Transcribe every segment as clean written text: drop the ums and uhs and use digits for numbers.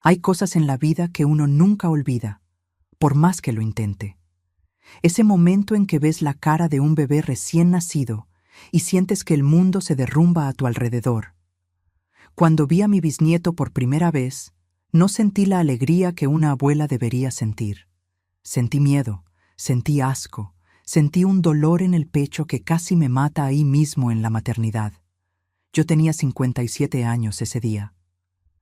Hay cosas en la vida que uno nunca olvida, por más que lo intente. Ese momento en que ves la cara de un bebé recién nacido y sientes que el mundo se derrumba a tu alrededor. Cuando vi a mi bisnieto por primera vez, no sentí la alegría que una abuela debería sentir. Sentí miedo, sentí asco, sentí un dolor en el pecho que casi me mata ahí mismo en la maternidad. Yo tenía 57 años ese día.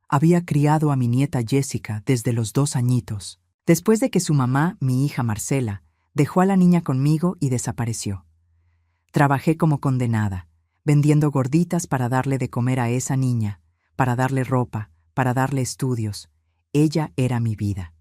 Había criado a mi nieta Jessica desde los 2 añitos, después de que su mamá, mi hija Marcela, dejó a la niña conmigo y desapareció. Trabajé como condenada, vendiendo gorditas para darle de comer a esa niña, para darle ropa, para darle estudios. Ella era mi vida.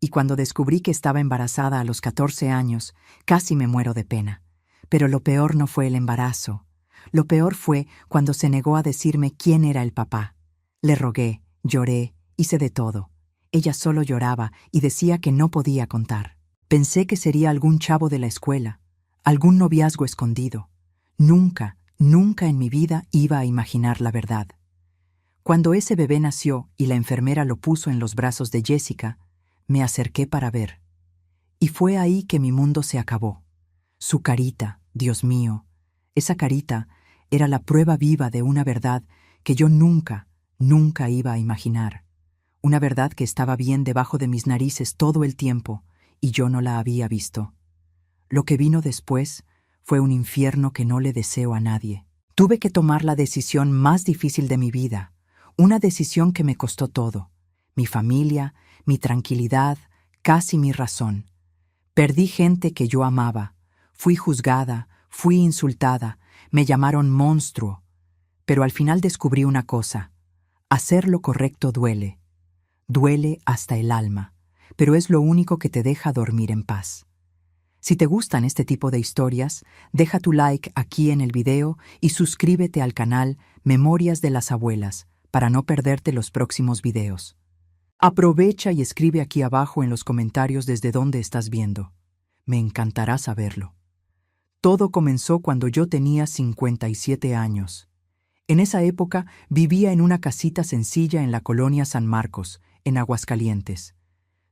Y cuando descubrí que estaba embarazada a los 14 años, casi me muero de pena. Pero lo peor no fue el embarazo. Lo peor fue cuando se negó a decirme quién era el papá. Le rogué, lloré, hice de todo. Ella solo lloraba y decía que no podía contar. Pensé que sería algún chavo de la escuela, algún noviazgo escondido. Nunca, nunca en mi vida iba a imaginar la verdad. Cuando ese bebé nació y la enfermera lo puso en los brazos de Jessica, me acerqué para ver. Y fue ahí que mi mundo se acabó. Su carita, Dios mío, esa carita era la prueba viva de una verdad que yo nunca iba a imaginar. Una verdad que estaba bien debajo de mis narices todo el tiempo y yo no la había visto. Lo que vino después fue un infierno que no le deseo a nadie. Tuve que tomar la decisión más difícil de mi vida, una decisión que me costó todo: mi familia, mi tranquilidad, casi mi razón. Perdí gente que yo amaba, fui juzgada, fui insultada, me llamaron monstruo. Pero al final descubrí una cosa: hacer lo correcto duele. Duele hasta el alma, pero es lo único que te deja dormir en paz. Si te gustan este tipo de historias, deja tu like aquí en el video y suscríbete al canal Memorias de las Abuelas para no perderte los próximos videos. Aprovecha y escribe aquí abajo en los comentarios desde dónde estás viendo. Me encantará saberlo. Todo comenzó cuando yo tenía 57 años. En esa época vivía en una casita sencilla en la colonia San Marcos, en Aguascalientes.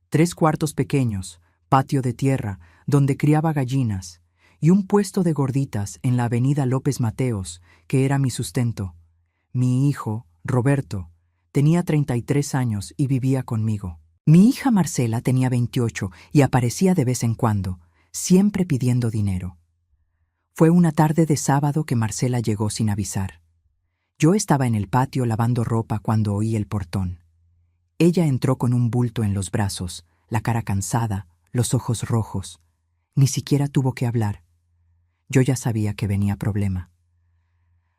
3 cuartos pequeños, patio de tierra, donde criaba gallinas, y un puesto de gorditas en la avenida López Mateos, que era mi sustento. Mi hijo, Roberto, tenía 33 años y vivía conmigo. Mi hija Marcela tenía 28 y aparecía de vez en cuando, siempre pidiendo dinero. Fue una tarde de sábado que Marcela llegó sin avisar. Yo estaba en el patio lavando ropa cuando oí el portón. Ella entró con un bulto en los brazos, la cara cansada, los ojos rojos. Ni siquiera tuvo que hablar. Yo ya sabía que venía problema.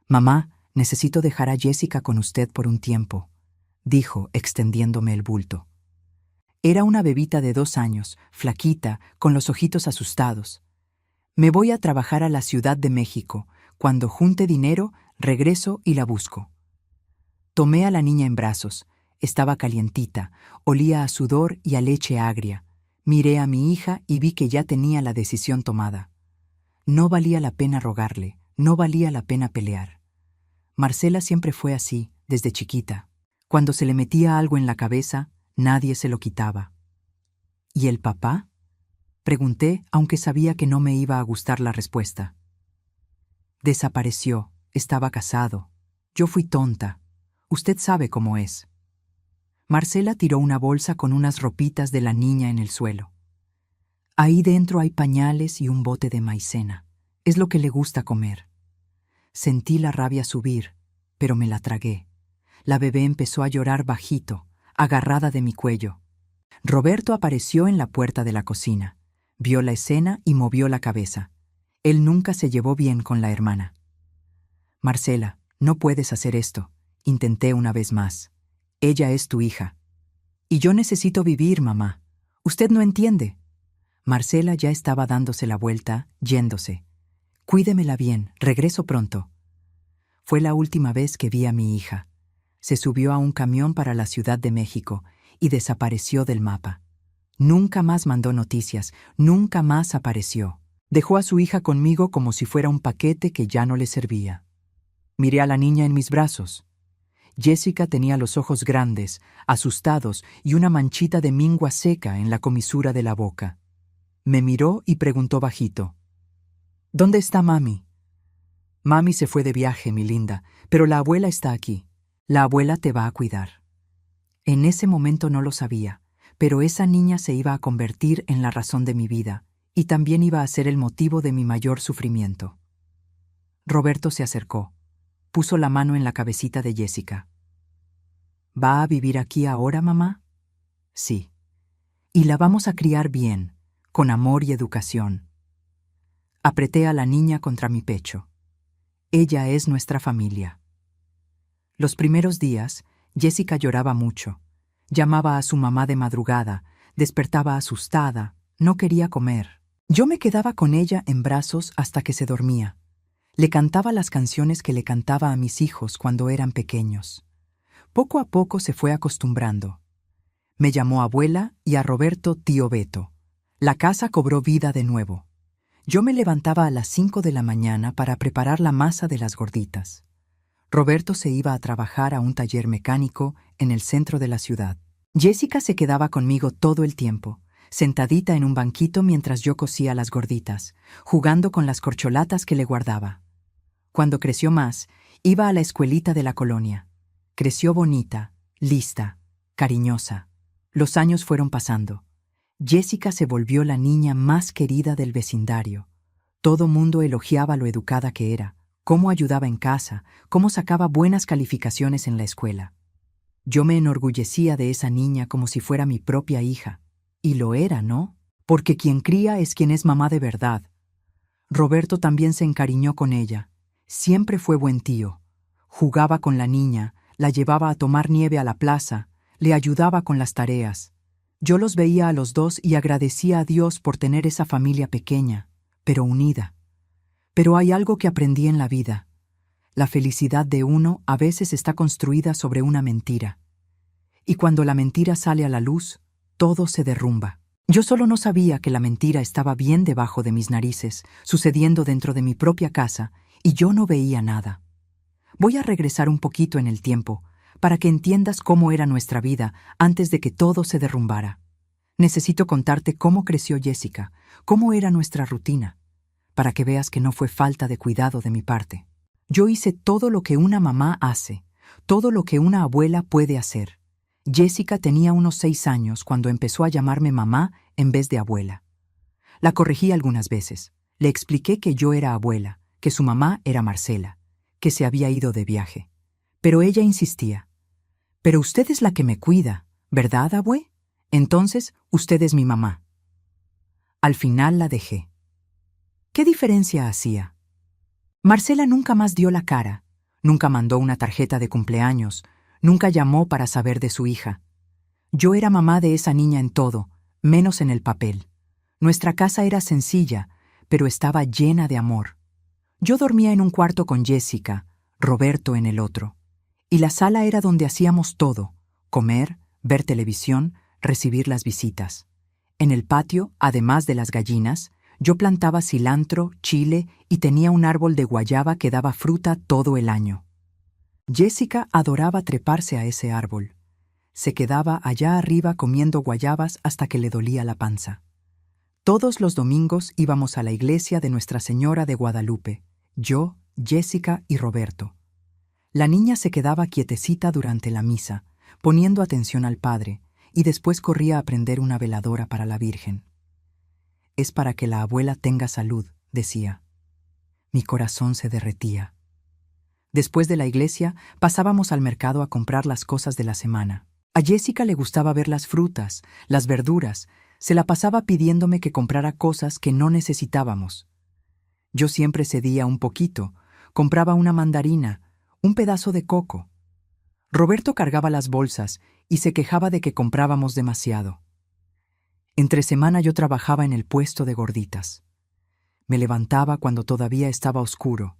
«Mamá, necesito dejar a Jessica con usted por un tiempo», dijo, extendiéndome el bulto. Era una bebita de 2 años, flaquita, con los ojitos asustados. «Me voy a trabajar a la Ciudad de México. Cuando junte dinero, regreso y la busco». Tomé a la niña en brazos. Estaba calientita, olía a sudor y a leche agria. Miré a mi hija y vi que ya tenía la decisión tomada. No valía la pena rogarle, no valía la pena pelear. Marcela siempre fue así, desde chiquita. Cuando se le metía algo en la cabeza, nadie se lo quitaba. ¿Y el papá?, pregunté, aunque sabía que no me iba a gustar la respuesta. Desapareció, estaba casado. Yo fui tonta. Usted sabe cómo es. Marcela tiró una bolsa con unas ropitas de la niña en el suelo. Ahí dentro hay pañales y un bote de maicena. Es lo que le gusta comer. Sentí la rabia subir, pero me la tragué. La bebé empezó a llorar bajito, agarrada de mi cuello. Roberto apareció en la puerta de la cocina. Vio la escena y movió la cabeza. Él nunca se llevó bien con la hermana. «Marcela, no puedes hacer esto», intenté una vez más. «Ella es tu hija». «Y yo necesito vivir, mamá. Usted no entiende». Marcela ya estaba dándose la vuelta, yéndose. «Cuídemela bien, regreso pronto». Fue la última vez que vi a mi hija. Se subió a un camión para la Ciudad de México y desapareció del mapa. Nunca más mandó noticias, nunca más apareció. Dejó a su hija conmigo como si fuera un paquete que ya no le servía. Miré a la niña en mis brazos. Jessica tenía los ojos grandes, asustados y una manchita de mingua seca en la comisura de la boca. Me miró y preguntó bajito: ¿Dónde está mami? Mami se fue de viaje, mi linda, pero la abuela está aquí. La abuela te va a cuidar. En ese momento no lo sabía, pero esa niña se iba a convertir en la razón de mi vida y también iba a ser el motivo de mi mayor sufrimiento. Roberto se acercó, puso la mano en la cabecita de Jessica. ¿Va a vivir aquí ahora, mamá? Sí. Y la vamos a criar bien, con amor y educación. Apreté a la niña contra mi pecho. Ella es nuestra familia. Los primeros días, Jessica lloraba mucho. Llamaba a su mamá de madrugada, despertaba asustada, no quería comer. Yo me quedaba con ella en brazos hasta que se dormía. Le cantaba las canciones que le cantaba a mis hijos cuando eran pequeños. Poco a poco se fue acostumbrando. Me llamó abuela y a Roberto tío Beto. La casa cobró vida de nuevo. Yo me levantaba a las 5 de la mañana para preparar la masa de las gorditas. Roberto se iba a trabajar a un taller mecánico en el centro de la ciudad. Jessica se quedaba conmigo todo el tiempo, sentadita en un banquito mientras yo cocía las gorditas, jugando con las corcholatas que le guardaba. Cuando creció más, iba a la escuelita de la colonia. Creció bonita, lista, cariñosa. Los años fueron pasando. Jessica se volvió la niña más querida del vecindario. Todo mundo elogiaba lo educada que era, cómo ayudaba en casa, cómo sacaba buenas calificaciones en la escuela. Yo me enorgullecía de esa niña como si fuera mi propia hija. Y lo era, ¿no? Porque quien cría es quien es mamá de verdad. Roberto también se encariñó con ella. Siempre fue buen tío. Jugaba con la niña, la llevaba a tomar nieve a la plaza, le ayudaba con las tareas. Yo los veía a los dos y agradecía a Dios por tener esa familia pequeña, pero unida. Pero hay algo que aprendí en la vida. La felicidad de uno a veces está construida sobre una mentira. Y cuando la mentira sale a la luz, todo se derrumba. Yo solo no sabía que la mentira estaba bien debajo de mis narices, sucediendo dentro de mi propia casa, y yo no veía nada. Voy a regresar un poquito en el tiempo, para que entiendas cómo era nuestra vida antes de que todo se derrumbara. Necesito contarte cómo creció Jessica, cómo era nuestra rutina, para que veas que no fue falta de cuidado de mi parte. Yo hice todo lo que una mamá hace, todo lo que una abuela puede hacer. Jessica tenía unos 6 años cuando empezó a llamarme mamá en vez de abuela. La corregí algunas veces. Le expliqué que yo era abuela, que su mamá era Marcela, que se había ido de viaje. Pero ella insistía. «Pero usted es la que me cuida, ¿verdad, abue? Entonces, usted es mi mamá». Al final la dejé. ¿Qué diferencia hacía? Marcela nunca más dio la cara, nunca mandó una tarjeta de cumpleaños, nunca llamó para saber de su hija. Yo era mamá de esa niña en todo, menos en el papel. Nuestra casa era sencilla, pero estaba llena de amor. Yo dormía en un cuarto con Jessica, Roberto en el otro. Y la sala era donde hacíamos todo: comer, ver televisión, recibir las visitas. En el patio, además de las gallinas, yo plantaba cilantro, chile y tenía un árbol de guayaba que daba fruta todo el año. Jessica adoraba treparse a ese árbol. Se quedaba allá arriba comiendo guayabas hasta que le dolía la panza. Todos los domingos íbamos a la iglesia de Nuestra Señora de Guadalupe, yo, Jessica y Roberto. La niña se quedaba quietecita durante la misa, poniendo atención al padre, y después corría a prender una veladora para la Virgen. «Es para que la abuela tenga salud», decía. Mi corazón se derretía. Después de la iglesia, pasábamos al mercado a comprar las cosas de la semana. A Jessica le gustaba ver las frutas, las verduras. Se la pasaba pidiéndome que comprara cosas que no necesitábamos. Yo siempre cedía un poquito, compraba una mandarina, un pedazo de coco. Roberto cargaba las bolsas y se quejaba de que comprábamos demasiado. Entre semana yo trabajaba en el puesto de gorditas. Me levantaba cuando todavía estaba oscuro.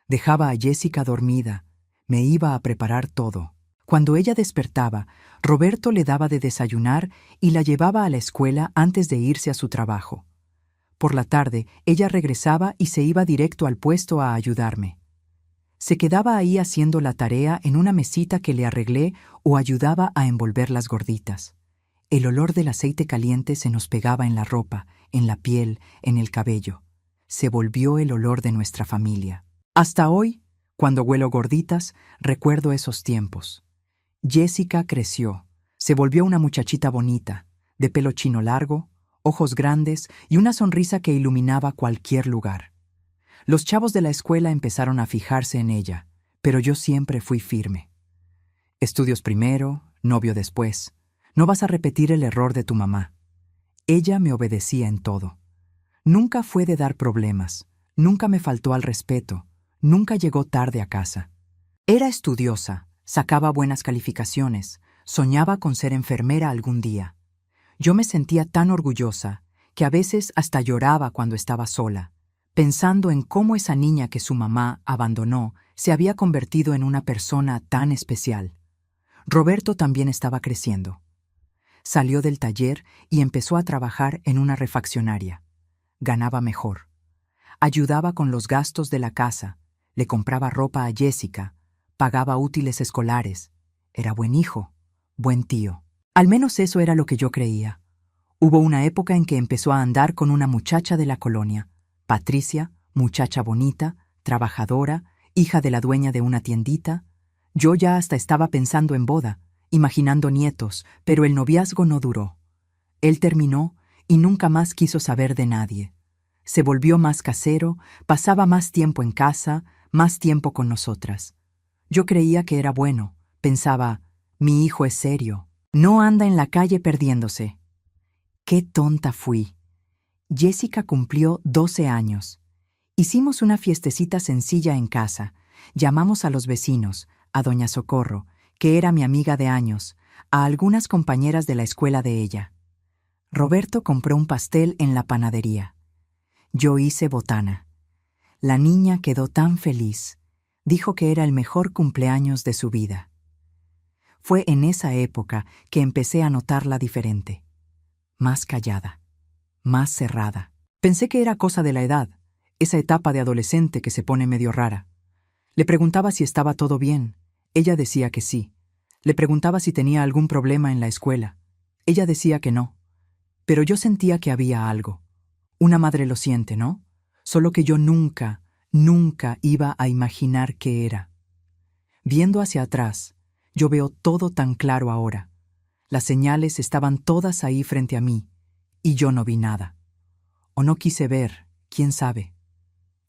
Dejaba a Jessica dormida. Me iba a preparar todo. Cuando ella despertaba, Roberto le daba de desayunar y la llevaba a la escuela antes de irse a su trabajo. Por la tarde, ella regresaba y se iba directo al puesto a ayudarme. Se quedaba ahí haciendo la tarea en una mesita que le arreglé o ayudaba a envolver las gorditas. El olor del aceite caliente se nos pegaba en la ropa, en la piel, en el cabello. Se volvió el olor de nuestra familia. Hasta hoy, cuando huelo gorditas, recuerdo esos tiempos. Jessica creció. Se volvió una muchachita bonita, de pelo chino largo, ojos grandes y una sonrisa que iluminaba cualquier lugar. Los chavos de la escuela empezaron a fijarse en ella, pero yo siempre fui firme. Estudios primero, novio después. No vas a repetir el error de tu mamá. Ella me obedecía en todo. Nunca fue de dar problemas, nunca me faltó al respeto, nunca llegó tarde a casa. Era estudiosa, sacaba buenas calificaciones, soñaba con ser enfermera algún día. Yo me sentía tan orgullosa que a veces hasta lloraba cuando estaba sola, pensando en cómo esa niña que su mamá abandonó se había convertido en una persona tan especial. Roberto también estaba creciendo. Salió del taller y empezó a trabajar en una refaccionaria. Ganaba mejor. Ayudaba con los gastos de la casa, le compraba ropa a Jessica, pagaba útiles escolares. Era buen hijo, buen tío. Al menos eso era lo que yo creía. Hubo una época en que empezó a andar con una muchacha de la colonia, Patricia, muchacha bonita, trabajadora, hija de la dueña de una tiendita. Yo ya hasta estaba pensando en boda, imaginando nietos, pero el noviazgo no duró. Él terminó y nunca más quiso saber de nadie. Se volvió más casero, pasaba más tiempo en casa, más tiempo con nosotras. Yo creía que era bueno, pensaba, mi hijo es serio, no anda en la calle perdiéndose. ¡Qué tonta fui! Jessica cumplió 12 años. Hicimos una fiestecita sencilla en casa. Llamamos a los vecinos, a doña Socorro, que era mi amiga de años, a algunas compañeras de la escuela de ella. Roberto compró un pastel en la panadería. Yo hice botana. La niña quedó tan feliz. Dijo que era el mejor cumpleaños de su vida. Fue en esa época que empecé a notarla diferente. Más callada, más cerrada. Pensé que era cosa de la edad, esa etapa de adolescente que se pone medio rara. Le preguntaba si estaba todo bien. Ella decía que sí. Le preguntaba si tenía algún problema en la escuela. Ella decía que no. Pero yo sentía que había algo. Una madre lo siente, ¿no? Solo que yo nunca iba a imaginar qué era. Viendo hacia atrás, yo veo todo tan claro ahora. Las señales estaban todas ahí frente a mí, y yo no vi nada. O no quise ver, quién sabe.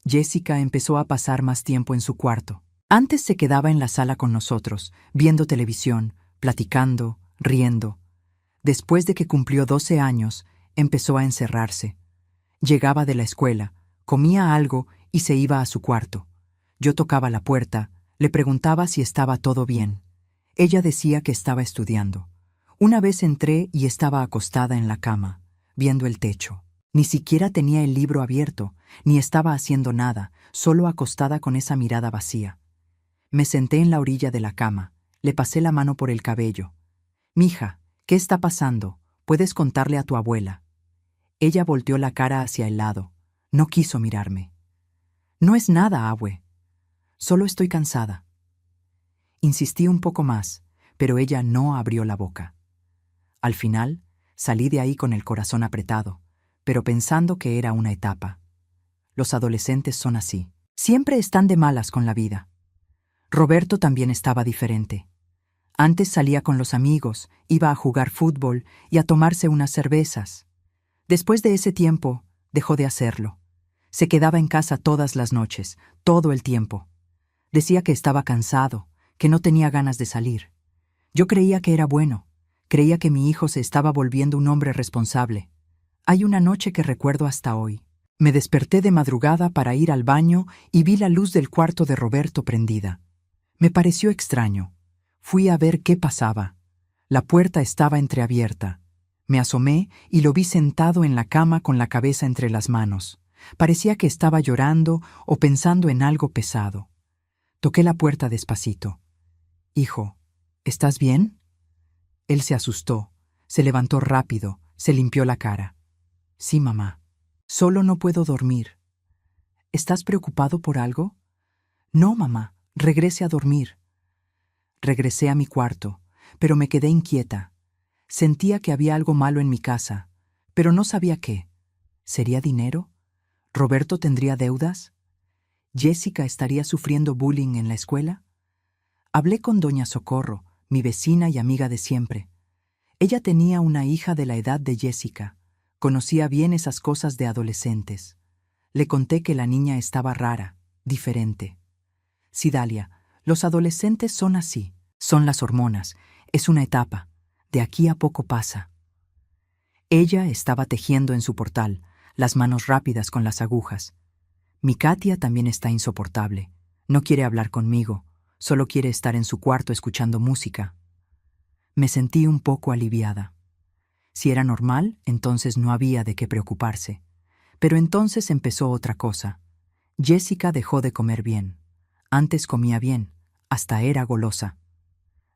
Jessica empezó a pasar más tiempo en su cuarto. Antes se quedaba en la sala con nosotros, viendo televisión, platicando, riendo. Después de que cumplió 12 años, empezó a encerrarse. Llegaba de la escuela, comía algo y se iba a su cuarto. Yo tocaba la puerta, le preguntaba si estaba todo bien. Ella decía que estaba estudiando. Una vez entré y estaba acostada en la cama, viendo el techo. Ni siquiera tenía el libro abierto, ni estaba haciendo nada, solo acostada con esa mirada vacía. Me senté en la orilla de la cama, le pasé la mano por el cabello. «Mija, ¿qué está pasando? Puedes contarle a tu abuela». Ella volteó la cara hacia el lado. No quiso mirarme. «No es nada, abue. Solo estoy cansada». Insistí un poco más, pero ella no abrió la boca. Al final, salí de ahí con el corazón apretado, pero pensando que era una etapa. Los adolescentes son así. Siempre están de malas con la vida. Roberto también estaba diferente. Antes salía con los amigos, iba a jugar fútbol y a tomarse unas cervezas. Después de ese tiempo, dejó de hacerlo. Se quedaba en casa todas las noches, todo el tiempo. Decía que estaba cansado, que no tenía ganas de salir. Yo creía que era bueno. Creía que mi hijo se estaba volviendo un hombre responsable. Hay una noche que recuerdo hasta hoy. Me desperté de madrugada para ir al baño y vi la luz del cuarto de Roberto prendida. Me pareció extraño. Fui a ver qué pasaba. La puerta estaba entreabierta. Me asomé y lo vi sentado en la cama con la cabeza entre las manos. Parecía que estaba llorando o pensando en algo pesado. Toqué la puerta despacito. «Hijo, ¿estás bien?» Él se asustó, se levantó rápido, se limpió la cara. «Sí, mamá. Solo no puedo dormir». «¿Estás preocupado por algo?» «No, mamá, Regrese a dormir. Regresé a mi cuarto, pero me quedé inquieta. Sentía que había algo malo en mi casa, pero no sabía qué. ¿Sería dinero? ¿Roberto tendría deudas? ¿Jessica estaría sufriendo bullying en la escuela? Hablé con doña Socorro, mi vecina y amiga de siempre. Ella tenía una hija de la edad de Jessica. Conocía bien esas cosas de adolescentes. Le conté que la niña estaba rara, diferente. Cidalia, los adolescentes son así. Son las hormonas. Es una etapa. De aquí a poco pasa. Ella estaba tejiendo en su portal, las manos rápidas con las agujas. Mi Katia también está insoportable. No quiere hablar conmigo. Solo quiere estar en su cuarto escuchando música. Me sentí un poco aliviada. Si era normal, entonces no había de qué preocuparse. Pero entonces empezó otra cosa. Jessica dejó de comer bien. Antes comía bien, hasta era golosa.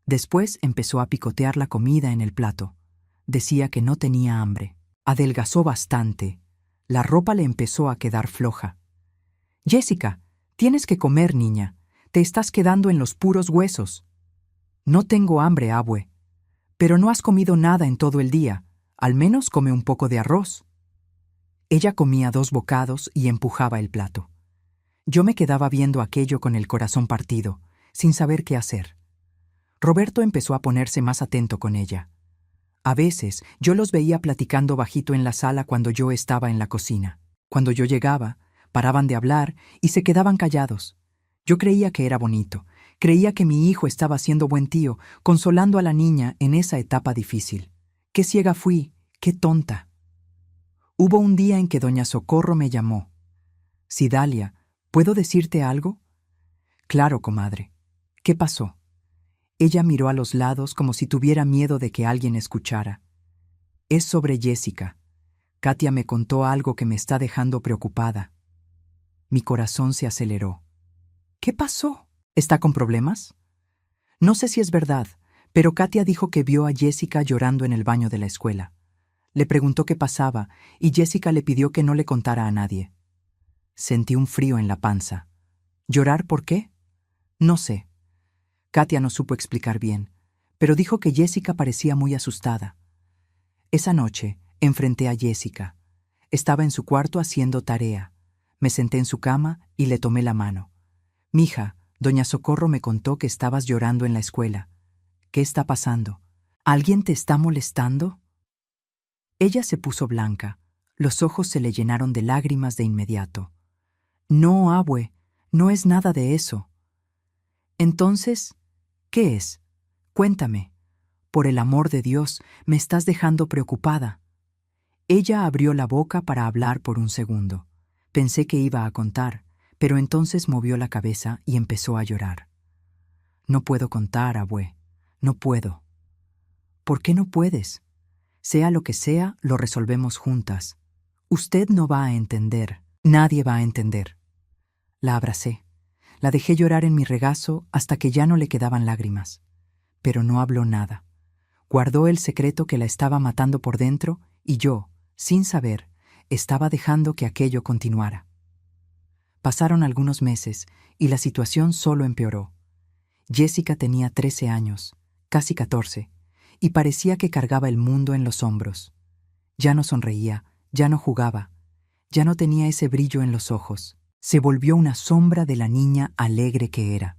Después empezó a picotear la comida en el plato. Decía que no tenía hambre. Adelgazó bastante. La ropa le empezó a quedar floja. Jessica, tienes que comer, niña. Te estás quedando en los puros huesos. No tengo hambre, abue. Pero no has comido nada en todo el día. Al menos come un poco de arroz. Ella comía 2 bocados y empujaba el plato. Yo me quedaba viendo aquello con el corazón partido, sin saber qué hacer. Roberto empezó a ponerse más atento con ella. A veces yo los veía platicando bajito en la sala cuando yo estaba en la cocina. Cuando yo llegaba, paraban de hablar y se quedaban callados. Yo creía que era bonito. Creía que mi hijo estaba siendo buen tío, consolando a la niña en esa etapa difícil. Qué ciega fui, qué tonta. Hubo un día en que doña Socorro me llamó. Cidalia, ¿puedo decirte algo? Claro, comadre. ¿Qué pasó? Ella miró a los lados como si tuviera miedo de que alguien escuchara. Es sobre Jessica. Katia me contó algo que me está dejando preocupada. Mi corazón se aceleró. ¿Qué pasó? ¿Está con problemas? No sé si es verdad, pero Katia dijo que vio a Jessica llorando en el baño de la escuela. Le preguntó qué pasaba y Jessica le pidió que no le contara a nadie. Sentí un frío en la panza. ¿Llorar por qué? No sé. Katia no supo explicar bien, pero dijo que Jessica parecía muy asustada. Esa noche enfrenté a Jessica. Estaba en su cuarto haciendo tarea. Me senté en su cama y le tomé la mano. Mija, doña Socorro me contó que estabas llorando en la escuela. ¿Qué está pasando? ¿Alguien te está molestando? Ella se puso blanca. Los ojos se le llenaron de lágrimas de inmediato. No, abue, no es nada de eso. Entonces, ¿qué es? Cuéntame. Por el amor de Dios, me estás dejando preocupada. Ella abrió la boca para hablar por un segundo. Pensé que iba a contar, pero entonces movió la cabeza y empezó a llorar. No puedo contar, abue. No puedo. ¿Por qué no puedes? Sea lo que sea, lo resolvemos juntas. Usted no va a entender. Nadie va a entender. La abracé. La dejé llorar en mi regazo hasta que ya no le quedaban lágrimas. Pero no habló nada. Guardó el secreto que la estaba matando por dentro y yo, sin saber, estaba dejando que aquello continuara. Pasaron algunos meses y la situación solo empeoró. Jessica tenía 13 años, casi 14, y parecía que cargaba el mundo en los hombros. Ya no sonreía, ya no jugaba, ya no tenía ese brillo en los ojos. Se volvió una sombra de la niña alegre que era.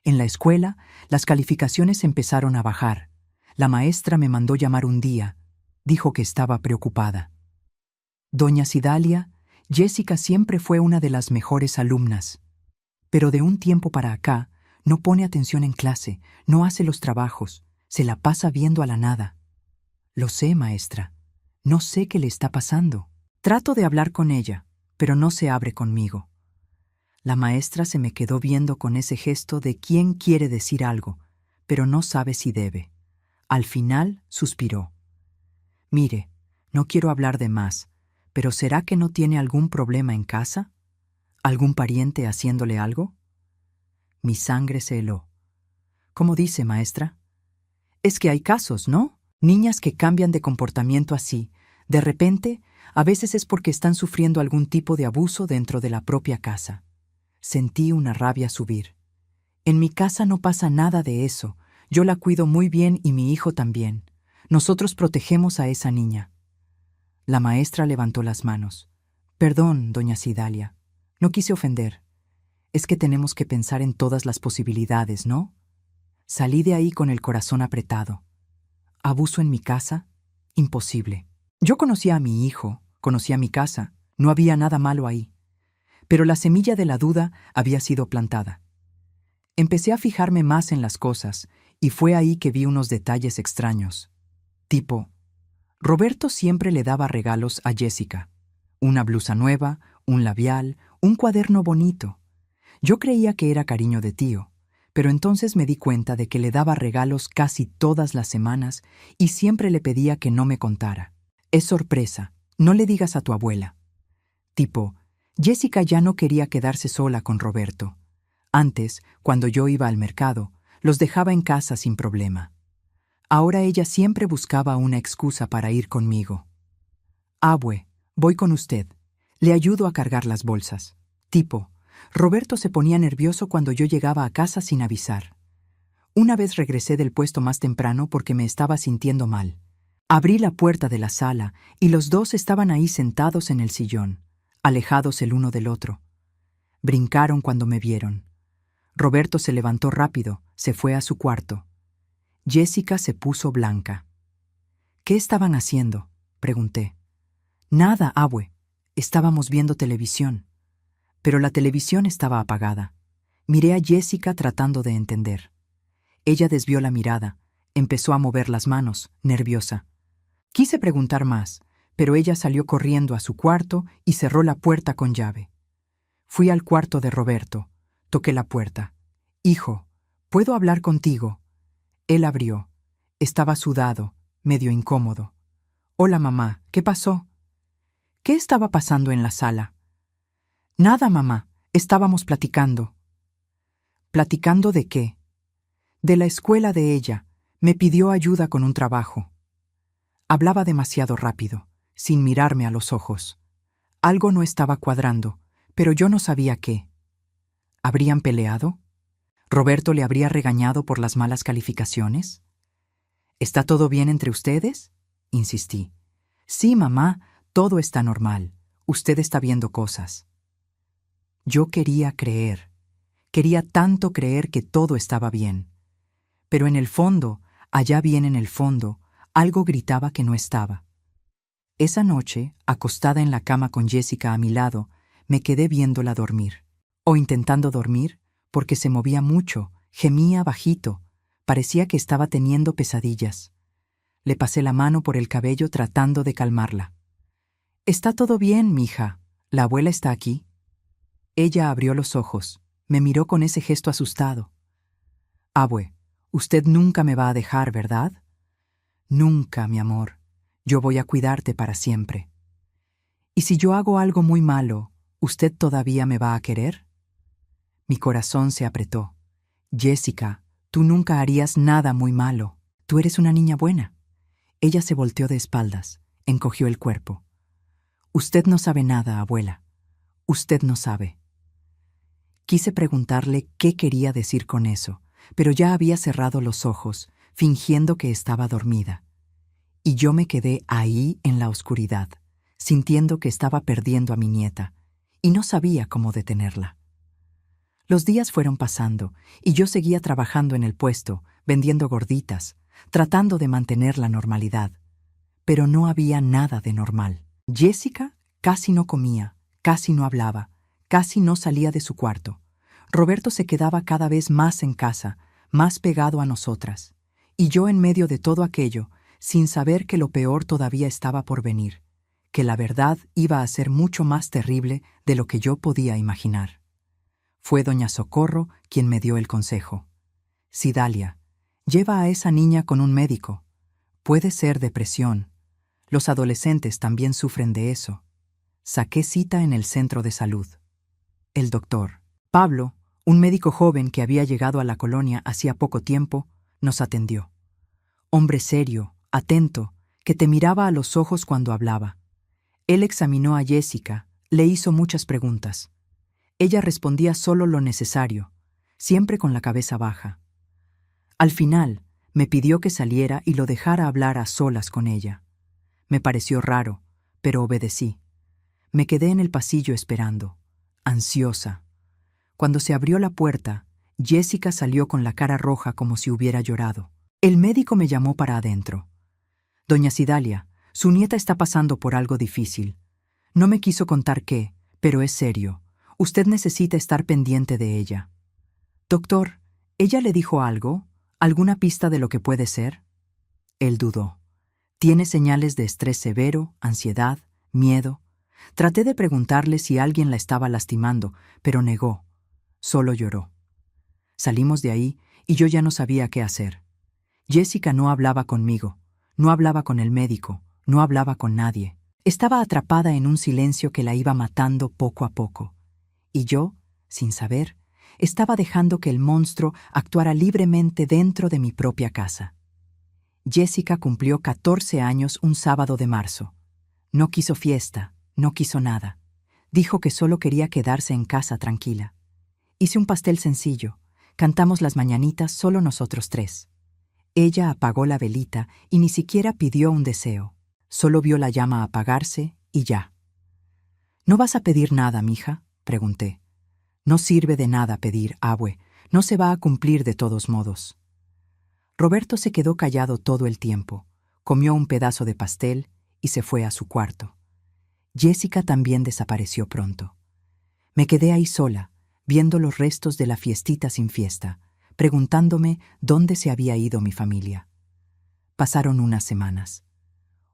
En la escuela, las calificaciones empezaron a bajar. La maestra me mandó llamar un día. Dijo que estaba preocupada. Doña Cidalia, Jessica siempre fue una de las mejores alumnas. Pero de un tiempo para acá, no pone atención en clase, no hace los trabajos, se la pasa viendo a la nada. Lo sé, maestra. No sé qué le está pasando. Trato de hablar con ella, pero no se abre conmigo. La maestra se me quedó viendo con ese gesto de quien quiere decir algo, pero no sabe si debe. Al final suspiró. Mire, no quiero hablar de más, pero ¿será que no tiene algún problema en casa? ¿Algún pariente haciéndole algo? Mi sangre se heló. ¿Cómo dice, maestra? Es que hay casos, ¿no? Niñas que cambian de comportamiento así, de repente, a veces es porque están sufriendo algún tipo de abuso dentro de la propia casa. Sentí una rabia subir. En mi casa no pasa nada de eso. Yo la cuido muy bien y mi hijo también. Nosotros protegemos a esa niña. La maestra levantó las manos. Perdón, doña Cidalia. No quise ofender. Es que tenemos que pensar en todas las posibilidades, ¿no? Salí de ahí con el corazón apretado. ¿Abuso en mi casa? Imposible. Yo conocía a mi hijo, conocía mi casa, no había nada malo ahí. Pero la semilla de la duda había sido plantada. Empecé a fijarme más en las cosas, y fue ahí que vi unos detalles extraños. Tipo, Roberto siempre le daba regalos a Jessica. Una blusa nueva, un labial, un cuaderno bonito. Yo creía que era cariño de tío, pero entonces me di cuenta de que le daba regalos casi todas las semanas y siempre le pedía que no me contara. Es sorpresa, no le digas a tu abuela. Tipo, Jessica ya no quería quedarse sola con Roberto. Antes, cuando yo iba al mercado, los dejaba en casa sin problema. Ahora ella siempre buscaba una excusa para ir conmigo. Abue, voy con usted. Le ayudo a cargar las bolsas. Tipo, Roberto se ponía nervioso cuando yo llegaba a casa sin avisar. Una vez regresé del puesto más temprano porque me estaba sintiendo mal. Abrí la puerta de la sala y los dos estaban ahí sentados en el sillón, alejados el uno del otro. Brincaron cuando me vieron. Roberto se levantó rápido, se fue a su cuarto. Jessica se puso blanca. ¿Qué estaban haciendo?, pregunté. Nada, abue. Estábamos viendo televisión. Pero la televisión estaba apagada. Miré a Jessica tratando de entender. Ella desvió la mirada, empezó a mover las manos, nerviosa. Quise preguntar más, pero ella salió corriendo a su cuarto y cerró la puerta con llave. Fui al cuarto de Roberto. Toqué la puerta. Hijo, ¿puedo hablar contigo? Él abrió. Estaba sudado, medio incómodo. Hola, mamá, ¿qué pasó? ¿Qué estaba pasando en la sala? Nada, mamá, estábamos platicando. ¿Platicando de qué? De la escuela de ella. Me pidió ayuda con un trabajo. Hablaba demasiado rápido, sin mirarme a los ojos. Algo no estaba cuadrando, pero yo no sabía qué. ¿Habrían peleado? ¿Roberto le habría regañado por las malas calificaciones? ¿Está todo bien entre ustedes?, insistí. Sí, mamá, todo está normal. Usted está viendo cosas. Yo quería creer. Quería tanto creer que todo estaba bien. Pero en el fondo, allá bien en el fondo, algo gritaba que no estaba. Esa noche, acostada en la cama con Jessica a mi lado, me quedé viéndola dormir. O intentando dormir, porque se movía mucho, gemía bajito, parecía que estaba teniendo pesadillas. Le pasé la mano por el cabello tratando de calmarla. «Está todo bien, mija. ¿La abuela está aquí?» Ella abrió los ojos, me miró con ese gesto asustado. «Abue, usted nunca me va a dejar, ¿verdad?» «Nunca, mi amor. Yo voy a cuidarte para siempre». «¿Y si yo hago algo muy malo, usted todavía me va a querer?» Mi corazón se apretó. «Jessica, tú nunca harías nada muy malo. Tú eres una niña buena». Ella se volteó de espaldas, encogió el cuerpo. «Usted no sabe nada, abuela. Usted no sabe». Quise preguntarle qué quería decir con eso, pero ya había cerrado los ojos, fingiendo que estaba dormida. Y yo me quedé ahí en la oscuridad, sintiendo que estaba perdiendo a mi nieta, y no sabía cómo detenerla. Los días fueron pasando, y yo seguía trabajando en el puesto, vendiendo gorditas, tratando de mantener la normalidad. Pero no había nada de normal. Jessica casi no comía, casi no hablaba, casi no salía de su cuarto. Roberto se quedaba cada vez más en casa, más pegado a nosotras. Y yo en medio de todo aquello, sin saber que lo peor todavía estaba por venir, que la verdad iba a ser mucho más terrible de lo que yo podía imaginar. Fue doña Socorro quien me dio el consejo. «Cidalia, lleva a esa niña con un médico. Puede ser depresión. Los adolescentes también sufren de eso». Saqué cita en el centro de salud. El doctor Pablo, un médico joven que había llegado a la colonia hacía poco tiempo, nos atendió. Hombre serio, atento, que te miraba a los ojos cuando hablaba. Él examinó a Jessica, le hizo muchas preguntas. Ella respondía solo lo necesario. siempre con la cabeza baja. Al final, me pidió que saliera y lo dejara hablar a solas con ella. Me pareció raro, pero obedecí. Me quedé en el pasillo esperando, ansiosa. Cuando se abrió la puerta, Jessica salió con la cara roja como si hubiera llorado. El médico me llamó para adentro. Doña Cidalia, su nieta está pasando por algo difícil. No me quiso contar qué, pero es serio. Usted necesita estar pendiente de ella. Doctor, ¿ella le dijo algo? ¿Alguna pista de lo que puede ser? Él dudó. Tiene señales de estrés severo, ansiedad, miedo. Traté de preguntarle si alguien la estaba lastimando, pero negó. Solo lloró. Salimos de ahí y yo ya no sabía qué hacer. Jessica no hablaba conmigo, no hablaba con el médico, no hablaba con nadie. Estaba atrapada en un silencio que la iba matando poco a poco. Y yo, sin saber, estaba dejando que el monstruo actuara libremente dentro de mi propia casa. Jessica cumplió 14 años un sábado de marzo. No quiso fiesta, no quiso nada. Dijo que solo quería quedarse en casa tranquila. Hice un pastel sencillo. Cantamos las mañanitas solo nosotros tres. Ella apagó la velita y ni siquiera pidió un deseo. Solo vio la llama apagarse y ya. ¿No vas a pedir nada, mija?, pregunté. No sirve de nada pedir, abue. No se va a cumplir de todos modos. Roberto se quedó callado todo el tiempo. Comió un pedazo de pastel y se fue a su cuarto. Jessica también desapareció pronto. Me quedé ahí sola, viendo los restos de la fiestita sin fiesta, preguntándome dónde se había ido mi familia. Pasaron unas semanas.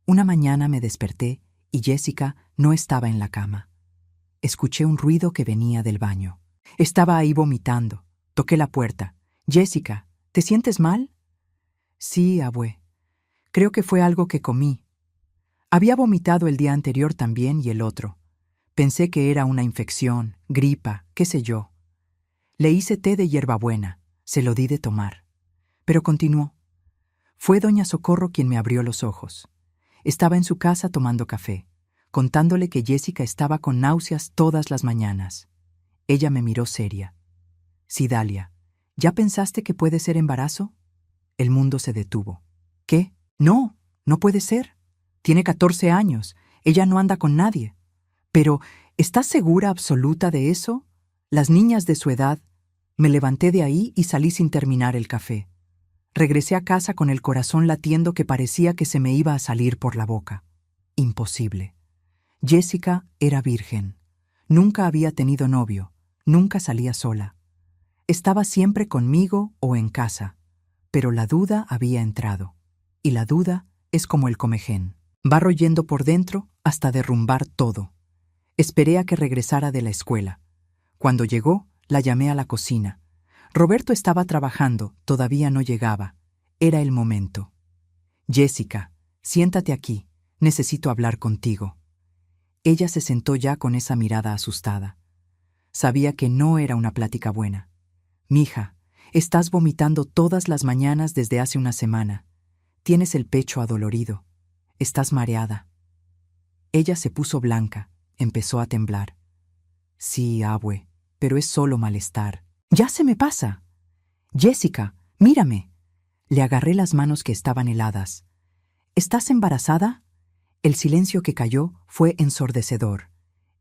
Una mañana me desperté y Jessica no estaba en la cama. Escuché un ruido que venía del baño. Estaba ahí vomitando. Toqué la puerta. «Jessica, ¿te sientes mal?» «Sí, abue. Creo que fue algo que comí. Había vomitado el día anterior también y el otro. Pensé que era una infección, gripa, qué sé yo. Le hice té de hierbabuena, se lo di de tomar. Pero continuó. Fue doña Socorro quien me abrió los ojos. Estaba en su casa tomando café, contándole que Jessica estaba con náuseas todas las mañanas. Ella me miró seria. «Cidalia, ¿ya pensaste que puede ser embarazo?» El mundo se detuvo. «¿Qué? No, no puede ser. Tiene 14 años, ella no anda con nadie. Pero, ¿estás segura absoluta de eso? Las niñas de su edad...» Me levanté de ahí y salí sin terminar el café. Regresé a casa con el corazón latiendo que parecía que se me iba a salir por la boca. Imposible. Jessica era virgen. Nunca había tenido novio, nunca salía sola. Estaba siempre conmigo o en casa, pero la duda había entrado. Y la duda es como el comején. Va royendo por dentro hasta derrumbar todo. Esperé a que regresara de la escuela. Cuando llegó, la llamé a la cocina. Roberto estaba trabajando, todavía no llegaba. Era el momento. «Jessica, siéntate aquí, necesito hablar contigo». Ella se sentó ya con esa mirada asustada. Sabía que no era una plática buena. «Mija, estás vomitando todas las mañanas desde hace una semana. Tienes el pecho adolorido. Estás mareada». Ella se puso blanca, empezó a temblar. «Sí, abue, pero es solo malestar. ¡Ya se me pasa! Jessica, mírame». Le agarré las manos que estaban heladas. «¿Estás embarazada?» El silencio que cayó fue ensordecedor.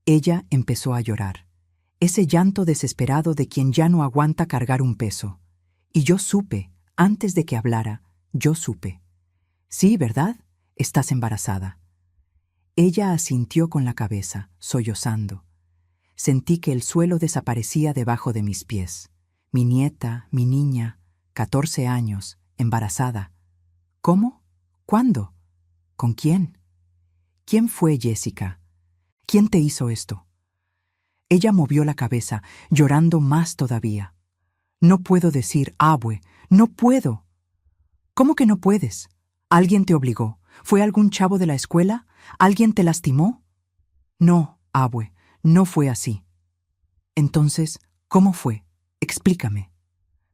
Ella empezó a llorar. Ese llanto desesperado de quien ya no aguanta cargar un peso. Y yo supe, antes de que hablara, yo supe. «Sí, ¿verdad? Estás embarazada». Ella asintió con la cabeza, sollozando. Sentí que el suelo desaparecía debajo de mis pies. Mi nieta, mi niña, 14 años, embarazada. ¿Cómo? ¿Cuándo? ¿Con quién? ¿Quién fue, Jessica? ¿Quién te hizo esto? Ella movió la cabeza, llorando más todavía. «No puedo decir, abue, no puedo». «¿Cómo que no puedes? ¿Alguien te obligó? ¿Fue algún chavo de la escuela? ¿Alguien te lastimó?» «No, abue, no fue así». «Entonces, ¿cómo fue? Explícame».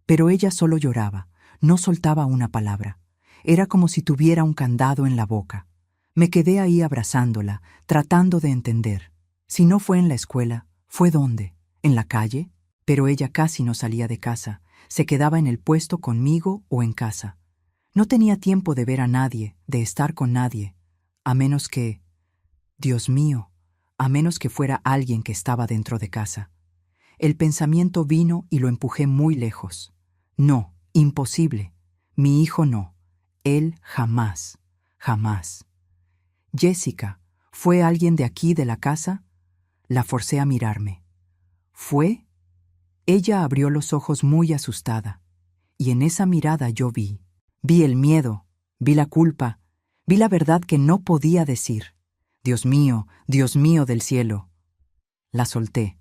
Pero ella solo lloraba, no soltaba una palabra. Era como si tuviera un candado en la boca. Me quedé ahí abrazándola, tratando de entender. Si no fue en la escuela, ¿fue dónde? ¿En la calle? Pero ella casi no salía de casa, se quedaba en el puesto conmigo o en casa. No tenía tiempo de ver a nadie, de estar con nadie, a menos que, Dios mío, a menos que fuera alguien que estaba dentro de casa. El pensamiento vino y lo empujé muy lejos. No, imposible. Mi hijo no. Él jamás, jamás. Jessica, ¿fue alguien de aquí de la casa? La forcé a mirarme. ¿Fue? Ella abrió los ojos muy asustada, y en esa mirada yo vi el miedo, vi la culpa, vi la verdad que no podía decir. Dios mío del cielo. La solté,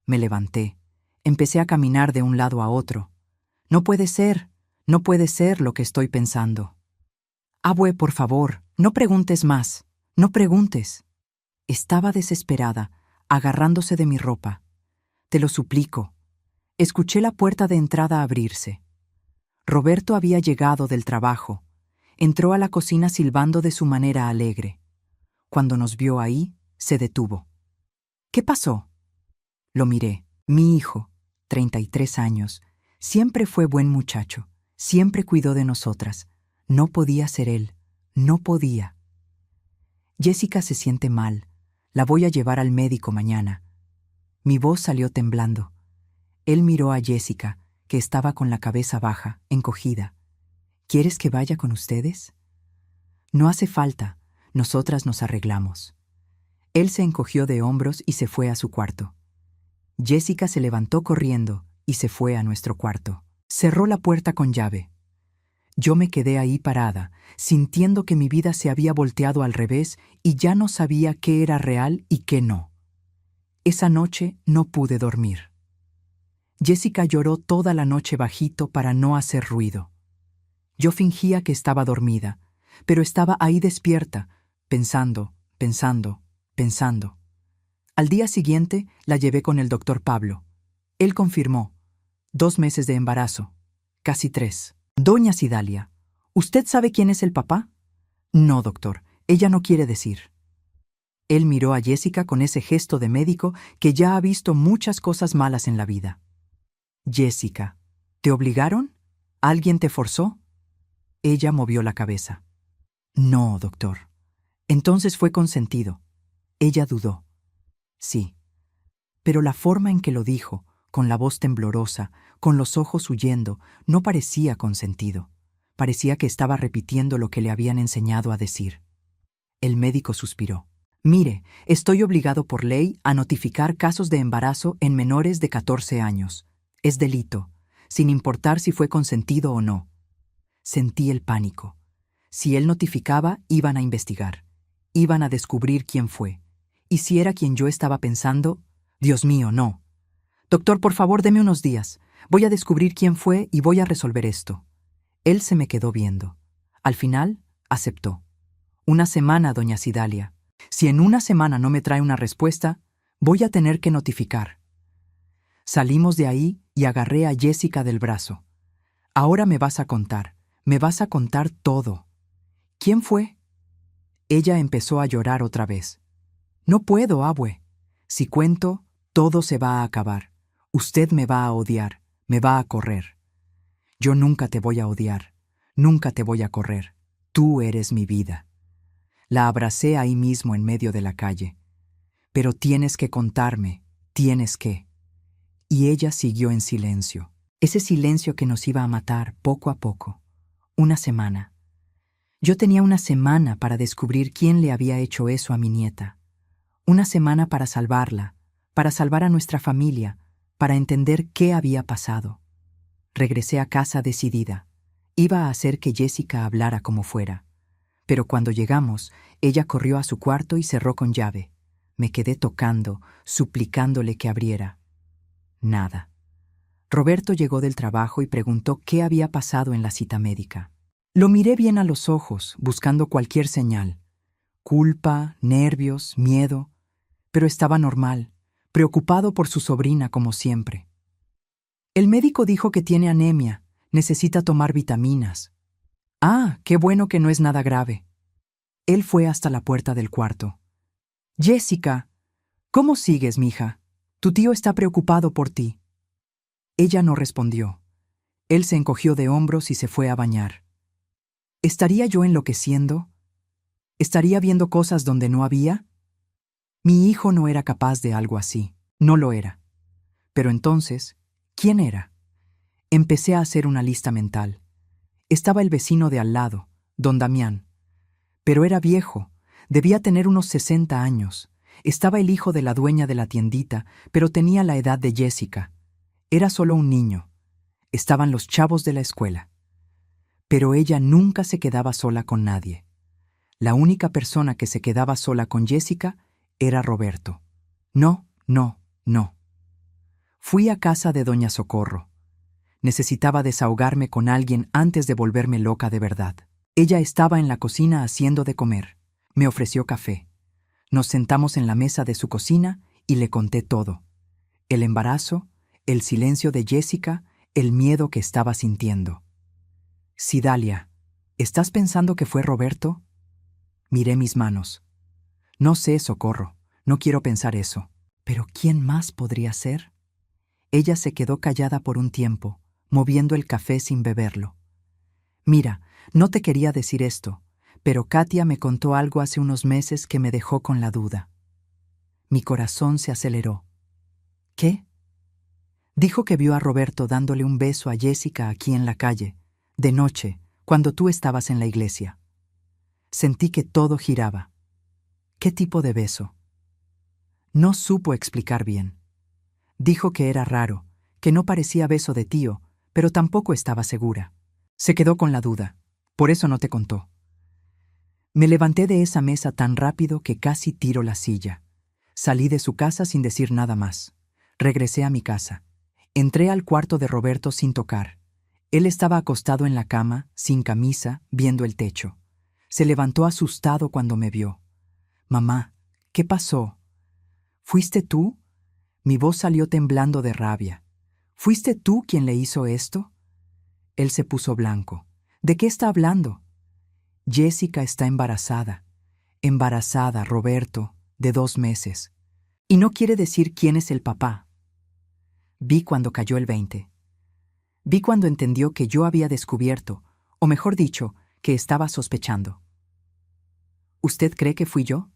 me levanté, empecé a caminar de un lado a otro. No puede ser lo que estoy pensando. Abue, por favor, no preguntes más, no preguntes. Estaba desesperada, agarrándose de mi ropa. Te lo suplico. Escuché la puerta de entrada abrirse. Roberto había llegado del trabajo. Entró a la cocina silbando de su manera alegre. Cuando nos vio ahí, se detuvo. ¿Qué pasó? Lo miré. Mi hijo, 33 años, siempre fue buen muchacho, siempre cuidó de nosotras. No podía ser él, no podía. Jessica se siente mal. La voy a llevar al médico mañana. Mi voz salió temblando. Él miró a Jessica, que estaba con la cabeza baja, encogida. ¿Quieres que vaya con ustedes? No hace falta, nosotras nos arreglamos. Él se encogió de hombros y se fue a su cuarto. Jessica se levantó corriendo y se fue a nuestro cuarto. Cerró la puerta con llave. Yo me quedé ahí parada, sintiendo que mi vida se había volteado al revés y ya no sabía qué era real y qué no. Esa noche no pude dormir. Jessica lloró toda la noche bajito para no hacer ruido. Yo fingía que estaba dormida, pero estaba ahí despierta, pensando. Al día siguiente la llevé con el doctor Pablo. Él confirmó: 2 meses de embarazo, casi 3. Doña Cidalia, ¿usted sabe quién es el papá? No, doctor, ella no quiere decir. Él miró a Jessica con ese gesto de médico que ya ha visto muchas cosas malas en la vida. Jessica, ¿te obligaron? ¿Alguien te forzó? Ella movió la cabeza. No, doctor. Entonces fue consentido. Ella dudó. Sí. Pero la forma en que lo dijo, con la voz temblorosa, con los ojos huyendo, no parecía consentido. Parecía que estaba repitiendo lo que le habían enseñado a decir. El médico suspiró. Mire, estoy obligado por ley a notificar casos de embarazo en menores de 14 años. Es delito, sin importar si fue consentido o no. Sentí el pánico. Si él notificaba, iban a investigar. Iban a descubrir quién fue. Y si era quien yo estaba pensando, Dios mío, no. Doctor, por favor, deme unos días. Voy a descubrir quién fue y voy a resolver esto. Él se me quedó viendo. Al final, aceptó. 1 semana, doña Cidalia. Si en 1 semana no me trae una respuesta, voy a tener que notificar. Salimos de ahí y agarré a Jessica del brazo. Ahora me vas a contar todo. ¿Quién fue? Ella empezó a llorar otra vez. No puedo, abue. Si cuento, todo se va a acabar. Usted me va a odiar, me va a correr. Yo nunca te voy a odiar, nunca te voy a correr. Tú eres mi vida. La abracé ahí mismo en medio de la calle. Pero tienes que contarme, tienes que. Y ella siguió en silencio. Ese silencio que nos iba a matar poco a poco. 1 semana. Yo tenía 1 semana para descubrir quién le había hecho eso a mi nieta. 1 semana para salvarla, para salvar a nuestra familia, para entender qué había pasado. Regresé a casa decidida. Iba a hacer que Jessica hablara como fuera. Pero cuando llegamos, ella corrió a su cuarto y cerró con llave. Me quedé tocando, suplicándole que abriera. Nada. Roberto llegó del trabajo y preguntó qué había pasado en la cita médica. Lo miré bien a los ojos, buscando cualquier señal. Culpa, nervios, miedo. Pero estaba normal, preocupado por su sobrina como siempre. El médico dijo que tiene anemia, necesita tomar vitaminas. Ah, qué bueno que no es nada grave. Él fue hasta la puerta del cuarto. Jessica, ¿cómo sigues, mija? Tu tío está preocupado por ti. Ella no respondió. Él se encogió de hombros y se fue a bañar. ¿Estaría yo enloqueciendo? ¿Estaría viendo cosas donde no había? Mi hijo no era capaz de algo así. No lo era. Pero entonces, ¿quién era? Empecé a hacer una lista mental. Estaba el vecino de al lado, don Damián. Pero era viejo, debía tener unos 60 años. Estaba el hijo de la dueña de la tiendita, pero tenía la edad de Jessica. Era solo un niño. Estaban los chavos de la escuela. Pero ella nunca se quedaba sola con nadie. La única persona que se quedaba sola con Jessica era Roberto. No, no, no. Fui a casa de doña Socorro. Necesitaba desahogarme con alguien antes de volverme loca de verdad. Ella estaba en la cocina haciendo de comer. Me ofreció café. Nos sentamos en la mesa de su cocina y le conté todo. El embarazo, el silencio de Jessica, el miedo que estaba sintiendo. Cidalia, ¿estás pensando que fue Roberto? Miré mis manos. No sé, Socorro, no quiero pensar eso. ¿Pero quién más podría ser? Ella se quedó callada por un tiempo, moviendo el café sin beberlo. Mira, no te quería decir esto, pero Katia me contó algo hace unos meses que me dejó con la duda. Mi corazón se aceleró. ¿Qué? Dijo que vio a Roberto dándole un beso a Jessica aquí en la calle, de noche, cuando tú estabas en la iglesia. Sentí que todo giraba. ¿Qué tipo de beso? No supo explicar bien. Dijo que era raro, que no parecía beso de tío, pero tampoco estaba segura. Se quedó con la duda. Por eso no te contó. Me levanté de esa mesa tan rápido que casi tiro la silla. Salí de su casa sin decir nada más. Regresé a mi casa. Entré al cuarto de Roberto sin tocar. Él estaba acostado en la cama, sin camisa, viendo el techo. Se levantó asustado cuando me vio. Mamá, ¿qué pasó? ¿Fuiste tú? Mi voz salió temblando de rabia. ¿Fuiste tú quien le hizo esto? Él se puso blanco. ¿De qué está hablando? Jessica está embarazada. Embarazada, Roberto, de 2 meses. Y no quiere decir quién es el papá. Vi cuando cayó el 20. Vi cuando entendió que yo había descubierto, o mejor dicho, que estaba sospechando. ¿Usted cree que fui yo?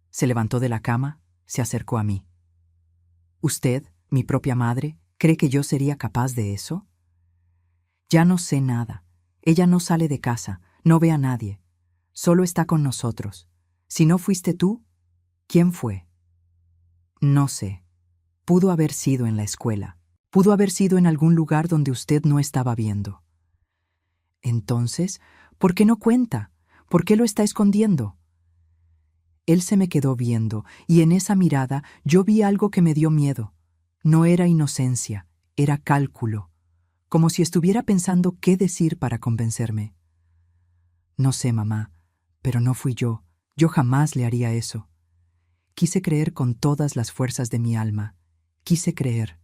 Se levantó de la cama, se acercó a mí. ¿Usted, mi propia madre, cree que yo sería capaz de eso? Ya no sé nada. Ella no sale de casa, no ve a nadie. Solo está con nosotros. Si no fuiste tú, ¿quién fue? No sé. Pudo haber sido en la escuela. Pudo haber sido en algún lugar donde usted no estaba viendo. Entonces, ¿por qué no cuenta? ¿Por qué lo está escondiendo? Él se me quedó viendo, y en esa mirada yo vi algo que me dio miedo. No era inocencia, era cálculo, como si estuviera pensando qué decir para convencerme. No sé, mamá, pero no fui yo. Yo jamás le haría eso. Quise creer con todas las fuerzas de mi alma. Quise creer.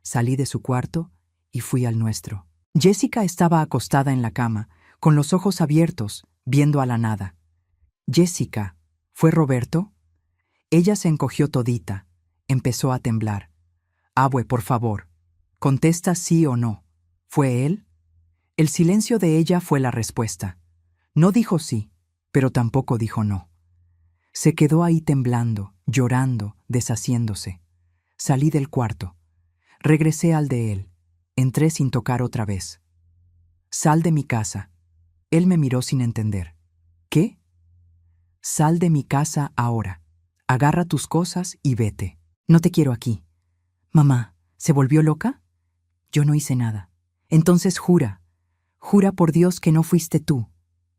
Salí de su cuarto y fui al nuestro. Jessica estaba acostada en la cama, con los ojos abiertos, viendo a la nada. Jessica, ¿fue Roberto? Ella se encogió todita. Empezó a temblar. Abue, por favor. Contesta sí o no. ¿Fue él? El silencio de ella fue la respuesta. No dijo sí, pero tampoco dijo no. Se quedó ahí temblando, llorando, deshaciéndose. Salí del cuarto. Regresé al de él. Entré sin tocar otra vez. Sal de mi casa. Él me miró sin entender. ¿Qué? Sal de mi casa ahora. Agarra tus cosas y vete. No te quiero aquí. Mamá, ¿se volvió loca? Yo no hice nada. Entonces jura. Jura por Dios que no fuiste tú.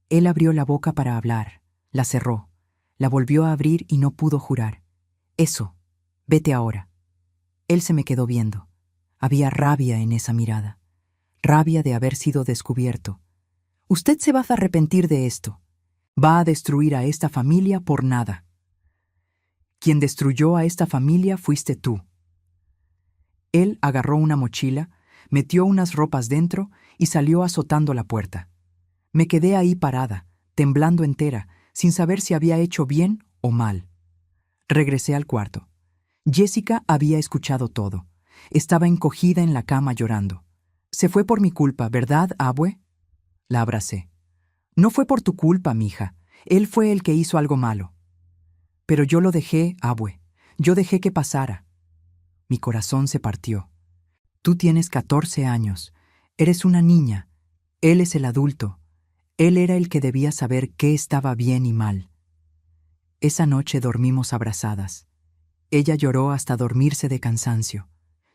Él abrió la boca para hablar. La cerró. La volvió a abrir y no pudo jurar. Eso. Vete ahora. Él se me quedó viendo. Había rabia en esa mirada. Rabia de haber sido descubierto. Usted se va a arrepentir de esto. Va a destruir a esta familia por nada. Quien destruyó a esta familia fuiste tú. Él agarró una mochila, metió unas ropas dentro y salió azotando la puerta. Me quedé ahí parada, temblando entera, sin saber si había hecho bien o mal. Regresé al cuarto. Jessica había escuchado todo. Estaba encogida en la cama llorando. Se fue por mi culpa, ¿verdad, abue? La abracé. No fue por tu culpa, mija. Él fue el que hizo algo malo. Pero yo lo dejé, abue. Yo dejé que pasara. Mi corazón se partió. Tú tienes 14 años. Eres una niña. Él es el adulto. Él era el que debía saber qué estaba bien y mal. Esa noche dormimos abrazadas. Ella lloró hasta dormirse de cansancio.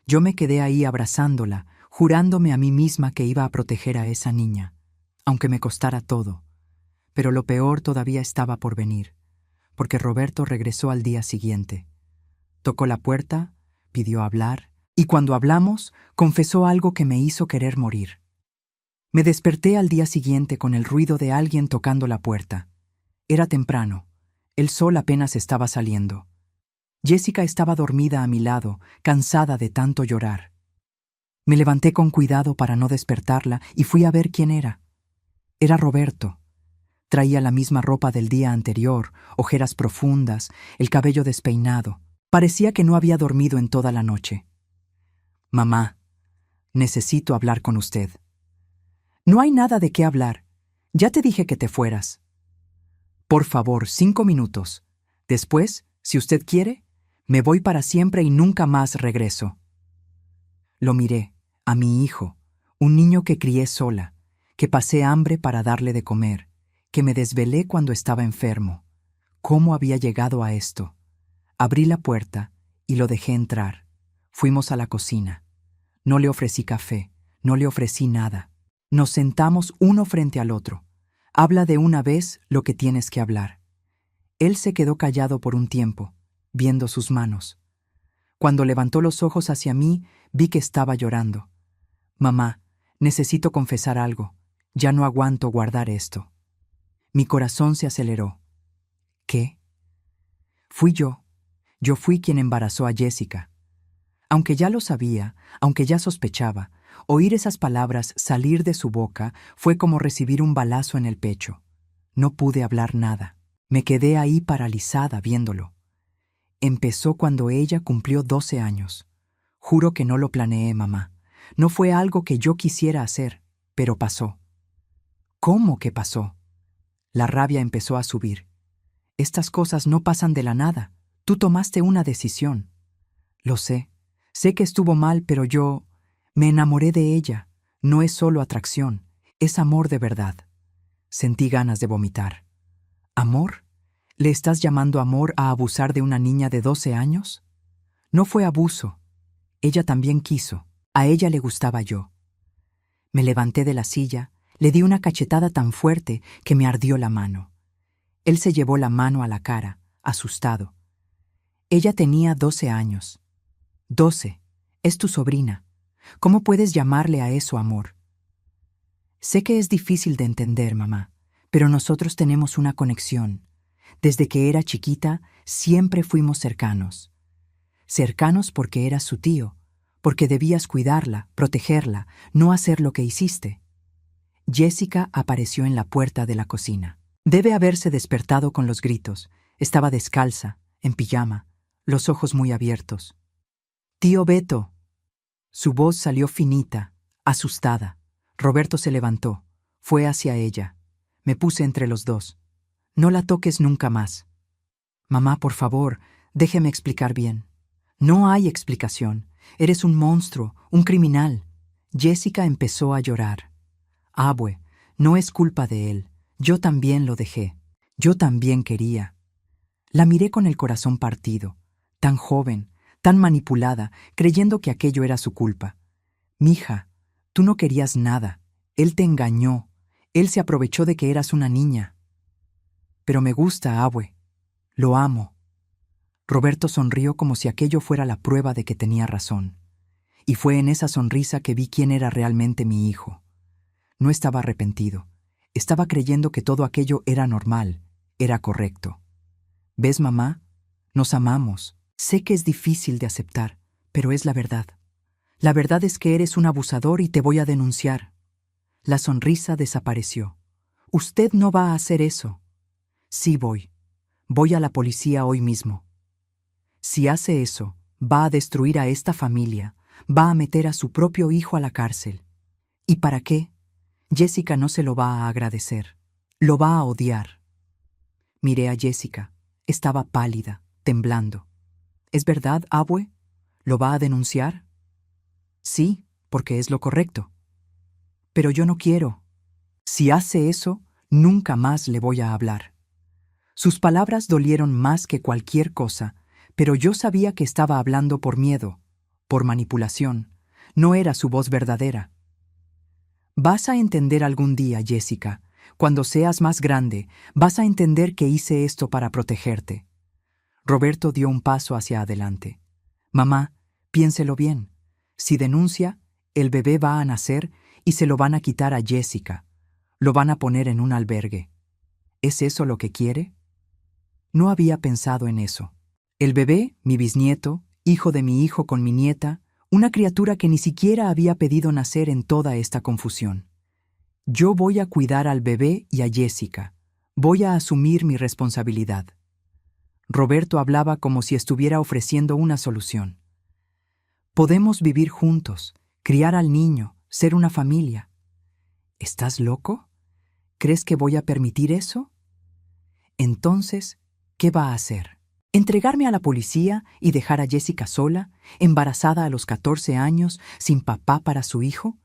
Yo me quedé ahí abrazándola, jurándome a mí misma que iba a proteger a esa niña, aunque me costara todo. Pero lo peor todavía estaba por venir, porque Roberto regresó al día siguiente. Tocó la puerta, pidió hablar, y cuando hablamos, confesó algo que me hizo querer morir. Me desperté al día siguiente con el ruido de alguien tocando la puerta. Era temprano. El sol apenas estaba saliendo. Jessica estaba dormida a mi lado, cansada de tanto llorar. Me levanté con cuidado para no despertarla y fui a ver quién era. Era Roberto. Traía la misma ropa del día anterior, ojeras profundas, el cabello despeinado. Parecía que no había dormido en toda la noche. Mamá, necesito hablar con usted. No hay nada de qué hablar. Ya te dije que te fueras. Por favor, 5 minutos. Después, si usted quiere, me voy para siempre y nunca más regreso. Lo miré, a mi hijo, un niño que crié sola, que pasé hambre para darle de comer, que me desvelé cuando estaba enfermo. ¿Cómo había llegado a esto? Abrí la puerta y lo dejé entrar. Fuimos a la cocina. No le ofrecí café, no le ofrecí nada. Nos sentamos uno frente al otro. Habla de una vez lo que tienes que hablar. Él se quedó callado por un tiempo, viendo sus manos. Cuando levantó los ojos hacia mí, vi que estaba llorando. Mamá, necesito confesar algo. Ya no aguanto guardar esto. Mi corazón se aceleró. ¿Qué? Fui yo. Yo fui quien embarazó a Jessica. Aunque ya lo sabía, aunque ya sospechaba, oír esas palabras salir de su boca fue como recibir un balazo en el pecho. No pude hablar nada. Me quedé ahí paralizada viéndolo. Empezó cuando ella cumplió 12 años. Juro que no lo planeé, mamá. No fue algo que yo quisiera hacer, pero pasó. ¿Cómo que pasó? La rabia empezó a subir. Estas cosas no pasan de la nada. Tú tomaste una decisión. Lo sé. Sé que estuvo mal, pero yo me enamoré de ella. No es solo atracción, es amor de verdad. Sentí ganas de vomitar. ¿Amor? ¿Le estás llamando amor a abusar de una niña de 12 años? No fue abuso. Ella también quiso. A ella le gustaba yo. Me levanté de la silla, le di una cachetada tan fuerte que me ardió la mano. Él se llevó la mano a la cara, asustado. Ella tenía 12 años. 12. Es tu sobrina. ¿Cómo puedes llamarle a eso amor? Sé que es difícil de entender, mamá, pero nosotros tenemos una conexión. Desde que era chiquita, siempre fuimos cercanos. Cercanos porque eras su tío, porque debías cuidarla, protegerla, no hacer lo que hiciste. Jessica apareció en la puerta de la cocina. Debe haberse despertado con los gritos. Estaba descalza, en pijama, los ojos muy abiertos. «Tío Beto». Su voz salió finita, asustada. Roberto se levantó, fue hacia ella. Me puse entre los dos. «No la toques nunca más». «Mamá, por favor, déjeme explicar bien». «No hay explicación. Eres un monstruo, un criminal». Jessica empezó a llorar. «Abue, no es culpa de él. Yo también lo dejé. Yo también quería». La miré con el corazón partido, tan joven, tan manipulada, creyendo que aquello era su culpa. «Mija, tú no querías nada. Él te engañó. Él se aprovechó de que eras una niña». «Pero me gusta, abue. Lo amo». Roberto sonrió como si aquello fuera la prueba de que tenía razón. Y fue en esa sonrisa que vi quién era realmente mi hijo. No estaba arrepentido. Estaba creyendo que todo aquello era normal, era correcto. ¿Ves, mamá? Nos amamos. Sé que es difícil de aceptar, pero es la verdad. La verdad es que eres un abusador y te voy a denunciar. La sonrisa desapareció. Usted no va a hacer eso. Sí voy. Voy a la policía hoy mismo. Si hace eso, va a destruir a esta familia, va a meter a su propio hijo a la cárcel. ¿Y para qué? Jessica no se lo va a agradecer. Lo va a odiar. Miré a Jessica. Estaba pálida, temblando. ¿Es verdad, abue? ¿Lo va a denunciar? Sí, porque es lo correcto. Pero yo no quiero. Si hace eso, nunca más le voy a hablar. Sus palabras dolieron más que cualquier cosa, pero yo sabía que estaba hablando por miedo, por manipulación. No era su voz verdadera. Vas a entender algún día, Jessica. Cuando seas más grande, vas a entender que hice esto para protegerte. Roberto dio un paso hacia adelante. Mamá, piénselo bien. Si denuncia, el bebé va a nacer y se lo van a quitar a Jessica. Lo van a poner en un albergue. ¿Es eso lo que quiere? No había pensado en eso. El bebé, mi bisnieto, hijo de mi hijo con mi nieta, una criatura que ni siquiera había pedido nacer en toda esta confusión. Yo voy a cuidar al bebé y a Jessica. Voy a asumir mi responsabilidad. Roberto hablaba como si estuviera ofreciendo una solución. Podemos vivir juntos, criar al niño, ser una familia. ¿Estás loco? ¿Crees que voy a permitir eso? Entonces, ¿qué va a hacer? ¿Entregarme a la policía y dejar a Jessica sola, embarazada a los 14 años, sin papá para su hijo?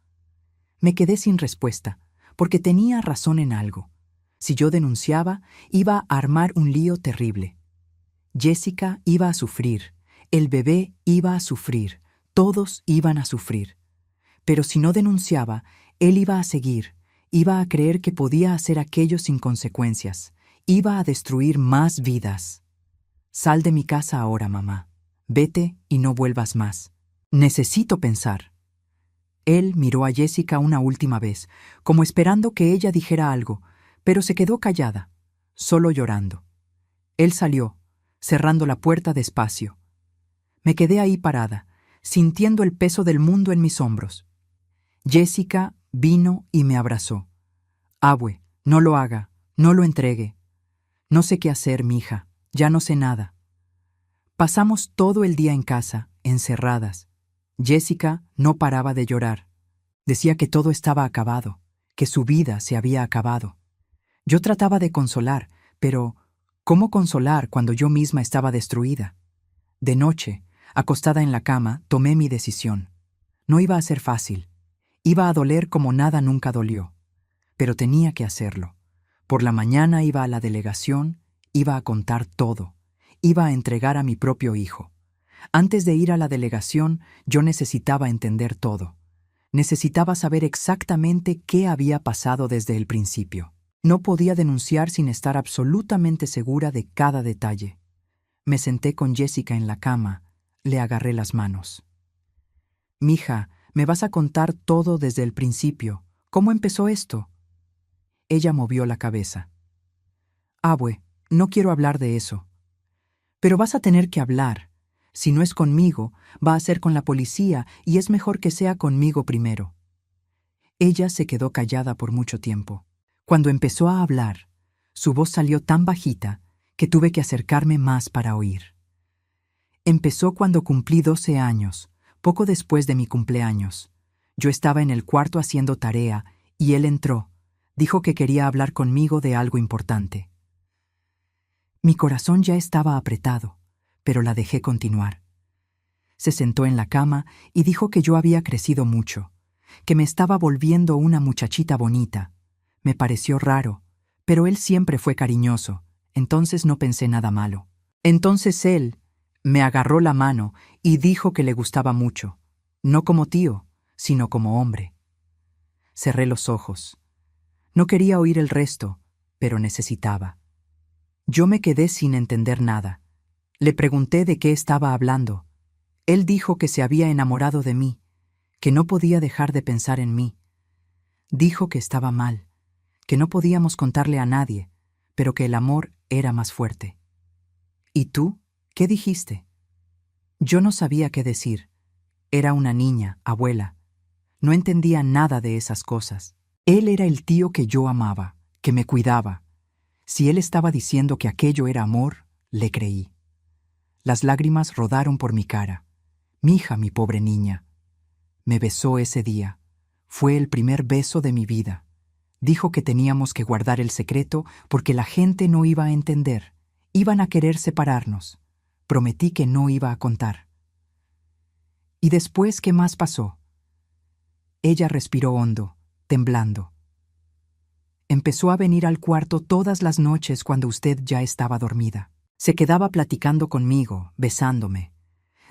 Me quedé sin respuesta, porque tenía razón en algo. Si yo denunciaba, iba a armar un lío terrible. Jessica iba a sufrir, el bebé iba a sufrir, todos iban a sufrir. Pero si no denunciaba, él iba a seguir, iba a creer que podía hacer aquello sin consecuencias, iba a destruir más vidas. Sal de mi casa ahora, mamá. Vete y no vuelvas más. Necesito pensar. Él miró a Jessica una última vez, como esperando que ella dijera algo, pero se quedó callada, solo llorando. Él salió, cerrando la puerta despacio. Me quedé ahí parada, sintiendo el peso del mundo en mis hombros. Jessica vino y me abrazó. Abue, no lo haga, no lo entregue. No sé qué hacer, mija, ya no sé nada. Pasamos todo el día en casa, encerradas. Jessica no paraba de llorar. Decía que todo estaba acabado, que su vida se había acabado. Yo trataba de consolar, pero ¿cómo consolar cuando yo misma estaba destruida? De noche, acostada en la cama, tomé mi decisión. No iba a ser fácil. Iba a doler como nada nunca dolió. Pero tenía que hacerlo. Por la mañana iba a la delegación, iba a contar todo. Iba a entregar a mi propio hijo. Antes de ir a la delegación, yo necesitaba entender todo. Necesitaba saber exactamente qué había pasado desde el principio. No podía denunciar sin estar absolutamente segura de cada detalle. Me senté con Jessica en la cama, le agarré las manos. Mija, me vas a contar todo desde el principio. ¿Cómo empezó esto? Ella movió la cabeza. Abue, no quiero hablar de eso. Pero vas a tener que hablar. Si no es conmigo, va a ser con la policía y es mejor que sea conmigo primero. Ella se quedó callada por mucho tiempo. Cuando empezó a hablar, su voz salió tan bajita que tuve que acercarme más para oír. Empezó cuando cumplí 12 años, poco después de mi cumpleaños. Yo estaba en el cuarto haciendo tarea y él entró. Dijo que quería hablar conmigo de algo importante. Mi corazón ya estaba apretado, pero la dejé continuar. Se sentó en la cama y dijo que yo había crecido mucho, que me estaba volviendo una muchachita bonita. Me pareció raro, pero él siempre fue cariñoso, entonces no pensé nada malo. Entonces él me agarró la mano y dijo que le gustaba mucho, no como tío, sino como hombre. Cerré los ojos. No quería oír el resto, pero necesitaba. Yo me quedé sin entender nada. Le pregunté de qué estaba hablando. Él dijo que se había enamorado de mí, que no podía dejar de pensar en mí. Dijo que estaba mal, que no podíamos contarle a nadie, pero que el amor era más fuerte. ¿Y tú? ¿Qué dijiste? Yo no sabía qué decir. Era una niña, abuela. No entendía nada de esas cosas. Él era el tío que yo amaba, que me cuidaba. Si él estaba diciendo que aquello era amor, le creí. Las lágrimas rodaron por mi cara. Mi hija, mi pobre niña. Me besó ese día. Fue el primer beso de mi vida. Dijo que teníamos que guardar el secreto porque la gente no iba a entender. Iban a querer separarnos. Prometí que no iba a contar. ¿Y después qué más pasó? Ella respiró hondo, temblando. Empezó a venir al cuarto todas las noches cuando usted ya estaba dormida. Se quedaba platicando conmigo, besándome.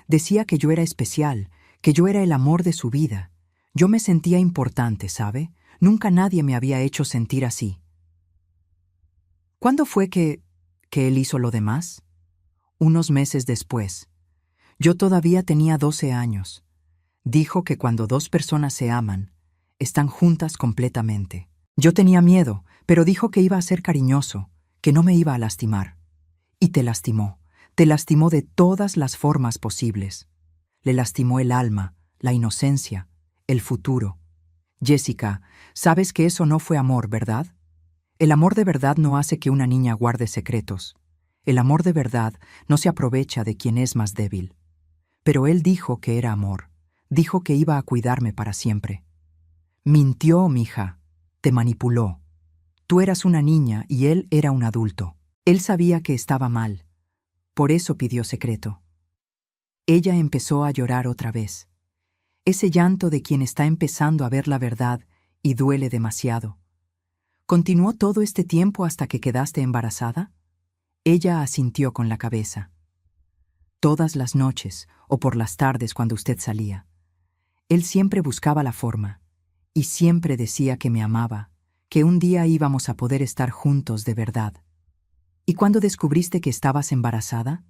Decía que yo era especial, que yo era el amor de su vida. Yo me sentía importante, ¿sabe? Nunca nadie me había hecho sentir así. ¿Cuándo fue que él hizo lo demás? Unos meses después. Yo todavía tenía 12 años. Dijo que cuando dos personas se aman, están juntas completamente. Yo tenía miedo, pero dijo que iba a ser cariñoso, que no me iba a lastimar. Y te lastimó de todas las formas posibles. Le lastimó el alma, la inocencia, el futuro. Jessica, sabes que eso no fue amor, ¿verdad? El amor de verdad no hace que una niña guarde secretos. El amor de verdad no se aprovecha de quien es más débil. Pero él dijo que era amor. Dijo que iba a cuidarme para siempre. Mintió, mija. Te manipuló. Tú eras una niña y él era un adulto. Él sabía que estaba mal. Por eso pidió secreto. Ella empezó a llorar otra vez. Ese llanto de quien está empezando a ver la verdad y duele demasiado. ¿Continuó todo este tiempo hasta que quedaste embarazada? Ella asintió con la cabeza. Todas las noches o por las tardes cuando usted salía. Él siempre buscaba la forma y siempre decía que me amaba, que un día íbamos a poder estar juntos de verdad. ¿Y cuando descubriste que estabas embarazada?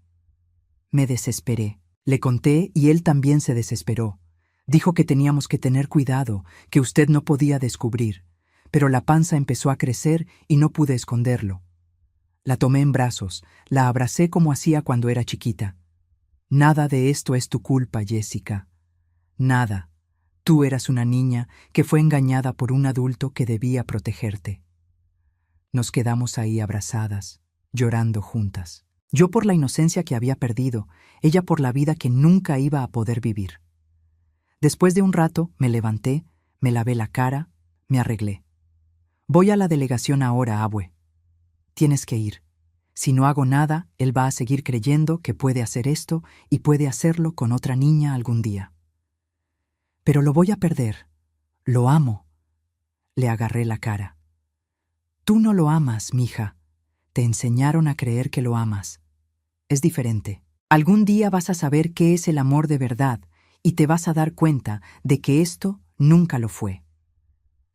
Me desesperé. Le conté y él también se desesperó. Dijo que teníamos que tener cuidado, que usted no podía descubrir, pero la panza empezó a crecer y no pude esconderlo. La tomé en brazos, la abracé como hacía cuando era chiquita. Nada de esto es tu culpa, Jessica. Nada. Tú eras una niña que fue engañada por un adulto que debía protegerte. Nos quedamos ahí abrazadas, llorando juntas. Yo por la inocencia que había perdido, ella por la vida que nunca iba a poder vivir. Después de un rato me levanté, me lavé la cara, me arreglé. Voy a la delegación ahora, abue. Tienes que ir. Si no hago nada, él va a seguir creyendo que puede hacer esto y puede hacerlo con otra niña algún día. Pero lo voy a perder. Lo amo. Le agarré la cara. Tú no lo amas, mija. Te enseñaron a creer que lo amas. Es diferente. Algún día vas a saber qué es el amor de verdad y te vas a dar cuenta de que esto nunca lo fue.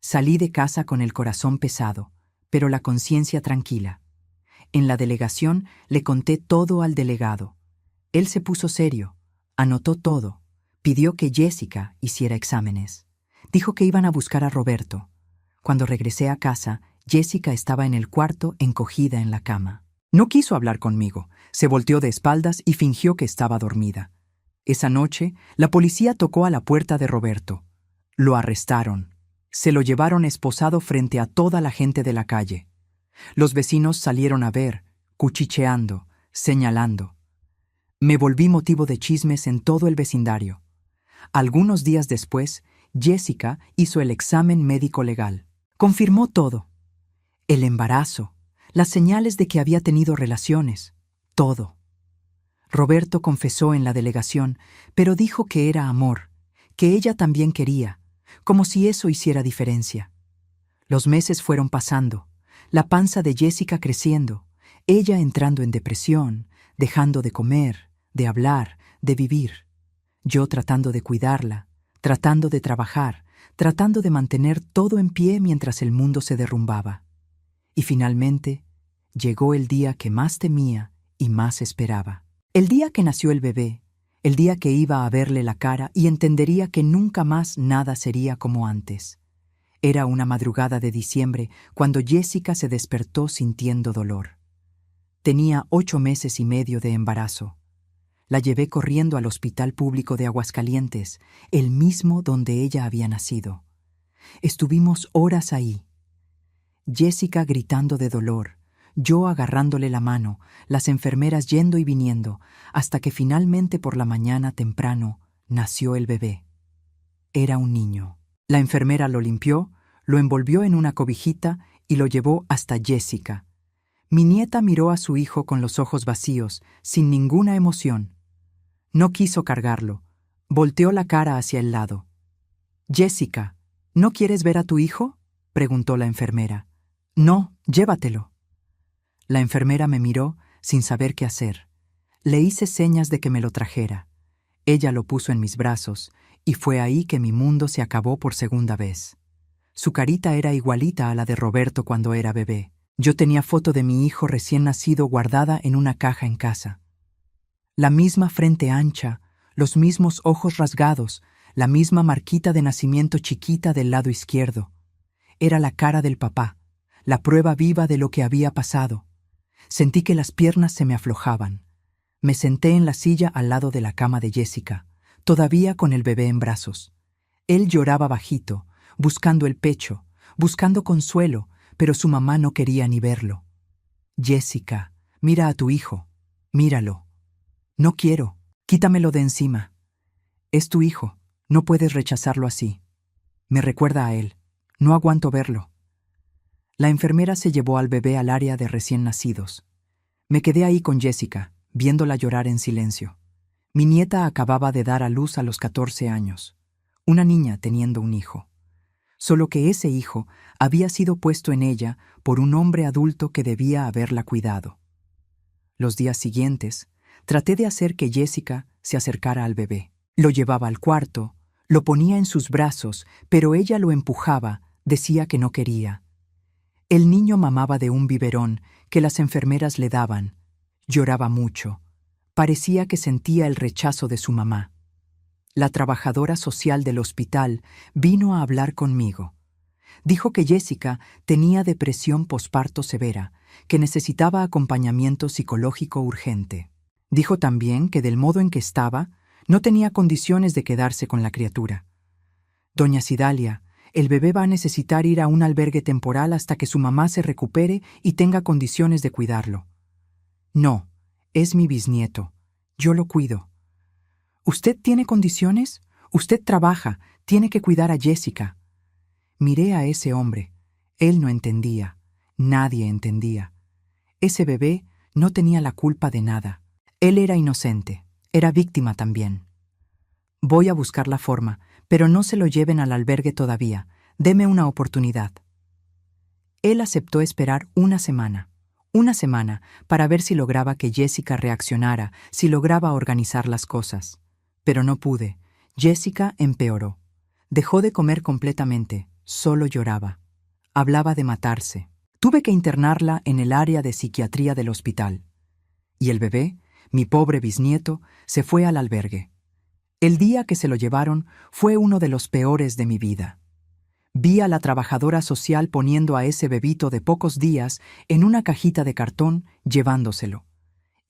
Salí de casa con el corazón pesado, pero la conciencia tranquila. En la delegación le conté todo al delegado. Él se puso serio, anotó todo, pidió que Jessica hiciera exámenes. Dijo que iban a buscar a Roberto. Cuando regresé a casa, Jessica estaba en el cuarto encogida en la cama. No quiso hablar conmigo, se volteó de espaldas y fingió que estaba dormida. Esa noche, la policía tocó a la puerta de Roberto. Lo arrestaron. Se lo llevaron esposado frente a toda la gente de la calle. Los vecinos salieron a ver, cuchicheando, señalando. Me volví motivo de chismes en todo el vecindario. Algunos días después, Jessica hizo el examen médico legal. Confirmó todo. El embarazo, las señales de que había tenido relaciones, todo. Roberto confesó en la delegación, pero dijo que era amor, que ella también quería, como si eso hiciera diferencia. Los meses fueron pasando, la panza de Jessica creciendo, ella entrando en depresión, dejando de comer, de hablar, de vivir. Yo tratando de cuidarla, tratando de trabajar, tratando de mantener todo en pie mientras el mundo se derrumbaba. Y finalmente, llegó el día que más temía y más esperaba. El día que nació el bebé, el día que iba a verle la cara y entendería que nunca más nada sería como antes. Era una madrugada de diciembre cuando Jessica se despertó sintiendo dolor. Tenía 8 meses y medio de embarazo. La llevé corriendo al Hospital Público de Aguascalientes, el mismo donde ella había nacido. Estuvimos horas ahí. Jessica gritando de dolor, yo agarrándole la mano, las enfermeras yendo y viniendo, hasta que finalmente por la mañana temprano nació el bebé. Era un niño. La enfermera lo limpió, lo envolvió en una cobijita y lo llevó hasta Jessica. Mi nieta miró a su hijo con los ojos vacíos, sin ninguna emoción. No quiso cargarlo. Volteó la cara hacia el lado. «Jessica, ¿no quieres ver a tu hijo?», preguntó la enfermera. «No, llévatelo». La enfermera me miró sin saber qué hacer. Le hice señas de que me lo trajera. Ella lo puso en mis brazos, y fue ahí que mi mundo se acabó por segunda vez. Su carita era igualita a la de Roberto cuando era bebé. Yo tenía foto de mi hijo recién nacido guardada en una caja en casa. La misma frente ancha, los mismos ojos rasgados, la misma marquita de nacimiento chiquita del lado izquierdo. Era la cara del papá, la prueba viva de lo que había pasado. Sentí que las piernas se me aflojaban. Me senté en la silla al lado de la cama de Jessica, todavía con el bebé en brazos. Él lloraba bajito, buscando el pecho, buscando consuelo, pero su mamá no quería ni verlo. «Jessica, mira a tu hijo, míralo». «No quiero, quítamelo de encima». «Es tu hijo, no puedes rechazarlo así. Me recuerda a él, no aguanto verlo». La enfermera se llevó al bebé al área de recién nacidos. Me quedé ahí con Jessica, viéndola llorar en silencio. Mi nieta acababa de dar a luz a los 14 años. Una niña teniendo un hijo. Solo que ese hijo había sido puesto en ella por un hombre adulto que debía haberla cuidado. Los días siguientes, traté de hacer que Jessica se acercara al bebé. Lo llevaba al cuarto, lo ponía en sus brazos, pero ella lo empujaba, decía que no quería. El niño mamaba de un biberón que las enfermeras le daban. Lloraba mucho. Parecía que sentía el rechazo de su mamá. La trabajadora social del hospital vino a hablar conmigo. Dijo que Jessica tenía depresión posparto severa, que necesitaba acompañamiento psicológico urgente. Dijo también que del modo en que estaba, no tenía condiciones de quedarse con la criatura. «Doña Cidalia, el bebé va a necesitar ir a un albergue temporal hasta que su mamá se recupere y tenga condiciones de cuidarlo». «No, es mi bisnieto. Yo lo cuido». «¿Usted tiene condiciones? Usted trabaja, tiene que cuidar a Jessica». Miré a ese hombre. Él no entendía. Nadie entendía. Ese bebé no tenía la culpa de nada. Él era inocente. Era víctima también. «Voy a buscar la forma, pero no se lo lleven al albergue todavía. Deme una oportunidad». Él aceptó esperar una semana para ver si lograba que Jessica reaccionara, si lograba organizar las cosas. Pero no pude. Jessica empeoró. Dejó de comer completamente, solo lloraba. Hablaba de matarse. Tuve que internarla en el área de psiquiatría del hospital. Y el bebé, mi pobre bisnieto, se fue al albergue. El día que se lo llevaron fue uno de los peores de mi vida. Vi a la trabajadora social poniendo a ese bebito de pocos días en una cajita de cartón, llevándoselo.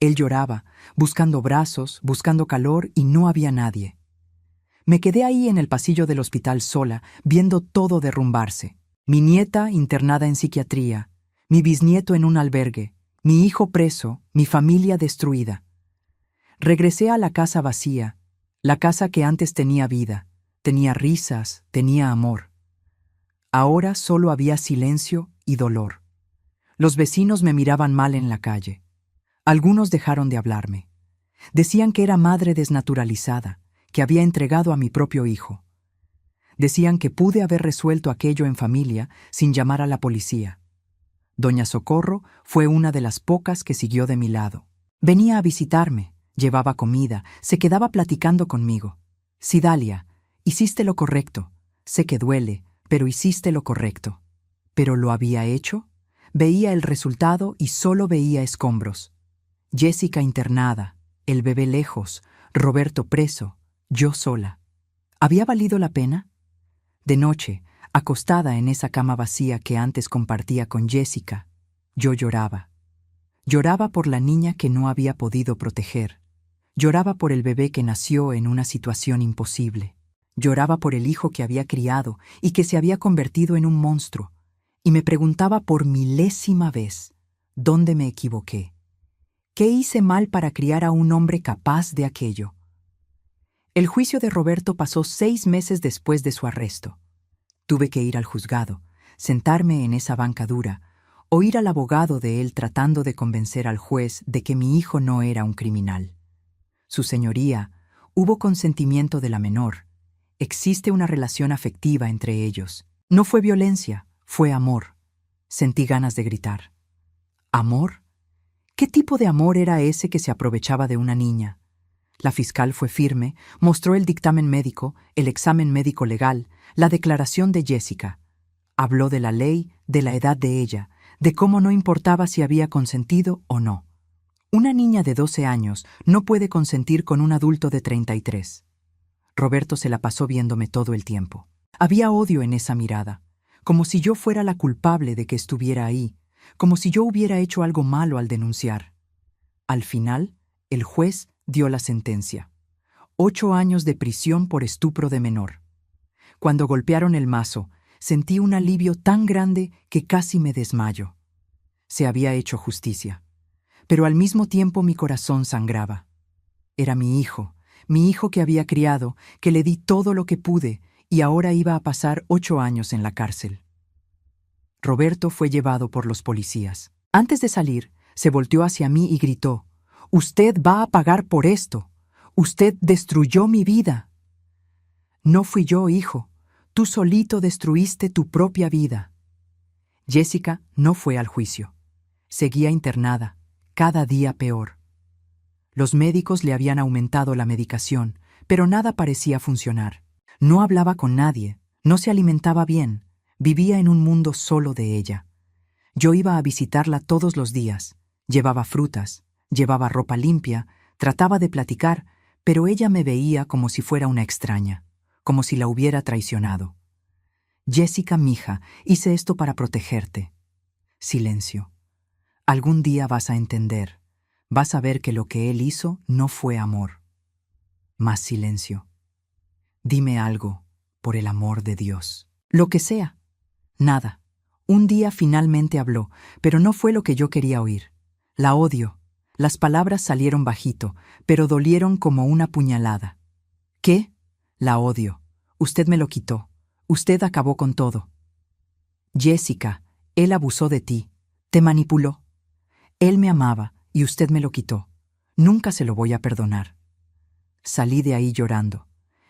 Él lloraba, buscando brazos, buscando calor, y no había nadie. Me quedé ahí en el pasillo del hospital sola, viendo todo derrumbarse. Mi nieta internada en psiquiatría, mi bisnieto en un albergue, mi hijo preso, mi familia destruida. Regresé a la casa vacía, la casa que antes tenía vida, tenía risas, tenía amor. Ahora solo había silencio y dolor. Los vecinos me miraban mal en la calle. Algunos dejaron de hablarme. Decían que era madre desnaturalizada, que había entregado a mi propio hijo. Decían que pude haber resuelto aquello en familia sin llamar a la policía. Doña Socorro fue una de las pocas que siguió de mi lado. Venía a visitarme, llevaba comida, se quedaba platicando conmigo. «Cidalia, hiciste lo correcto. Sé que duele, pero hiciste lo correcto». ¿Pero lo había hecho? Veía el resultado y solo veía escombros. Jessica internada, el bebé lejos, Roberto preso, yo sola. ¿Había valido la pena? De noche, acostada en esa cama vacía que antes compartía con Jessica, yo lloraba. Lloraba por la niña que no había podido proteger. Lloraba por el bebé que nació en una situación imposible. Lloraba por el hijo que había criado y que se había convertido en un monstruo. Y me preguntaba por milésima vez, ¿dónde me equivoqué? ¿Qué hice mal para criar a un hombre capaz de aquello? El juicio de Roberto pasó 6 meses después de su arresto. Tuve que ir al juzgado, sentarme en esa banca dura, oír al abogado de él tratando de convencer al juez de que mi hijo no era un criminal. Su señoría, hubo consentimiento de la menor. Existe una relación afectiva entre ellos. No fue violencia, fue amor. Sentí ganas de gritar. ¿Amor? ¿Qué tipo de amor era ese que se aprovechaba de una niña? La fiscal fue firme, mostró el dictamen médico, el examen médico legal, la declaración de Jessica. Habló de la ley, de la edad de ella, de cómo no importaba si había consentido o no. Una niña de 12 años no puede consentir con un adulto de 33. Roberto se la pasó viéndome todo el tiempo. Había odio en esa mirada, como si yo fuera la culpable de que estuviera ahí, como si yo hubiera hecho algo malo al denunciar. Al final, el juez dio la sentencia. 8 años de prisión por estupro de menor. Cuando golpearon el mazo, sentí un alivio tan grande que casi me desmayo. Se había hecho justicia, pero al mismo tiempo mi corazón sangraba. Era mi hijo que había criado, que le di todo lo que pude y ahora iba a pasar 8 años en la cárcel. Roberto fue llevado por los policías. Antes de salir, se volteó hacia mí y gritó: «Usted va a pagar por esto. Usted destruyó mi vida». «No fui yo, hijo. Tú solito destruiste tu propia vida». Jessica no fue al juicio. Seguía internada, cada día peor. Los médicos le habían aumentado la medicación, pero nada parecía funcionar. No hablaba con nadie, no se alimentaba bien, vivía en un mundo solo de ella. Yo iba a visitarla todos los días, llevaba frutas, llevaba ropa limpia, trataba de platicar, pero ella me veía como si fuera una extraña, como si la hubiera traicionado. «Jessica, mija, hice esto para protegerte». Silencio. Algún día vas a entender. Vas a ver que lo que él hizo no fue amor. Más silencio. Dime algo, por el amor de Dios. Lo que sea. Nada. Un día finalmente habló, pero no fue lo que yo quería oír. La odio. Las palabras salieron bajito, pero dolieron como una puñalada. ¿Qué? La odio. Usted me lo quitó. Usted acabó con todo. Jessica, él abusó de ti. Te manipuló. Él me amaba y usted me lo quitó. Nunca se lo voy a perdonar. Salí de ahí llorando.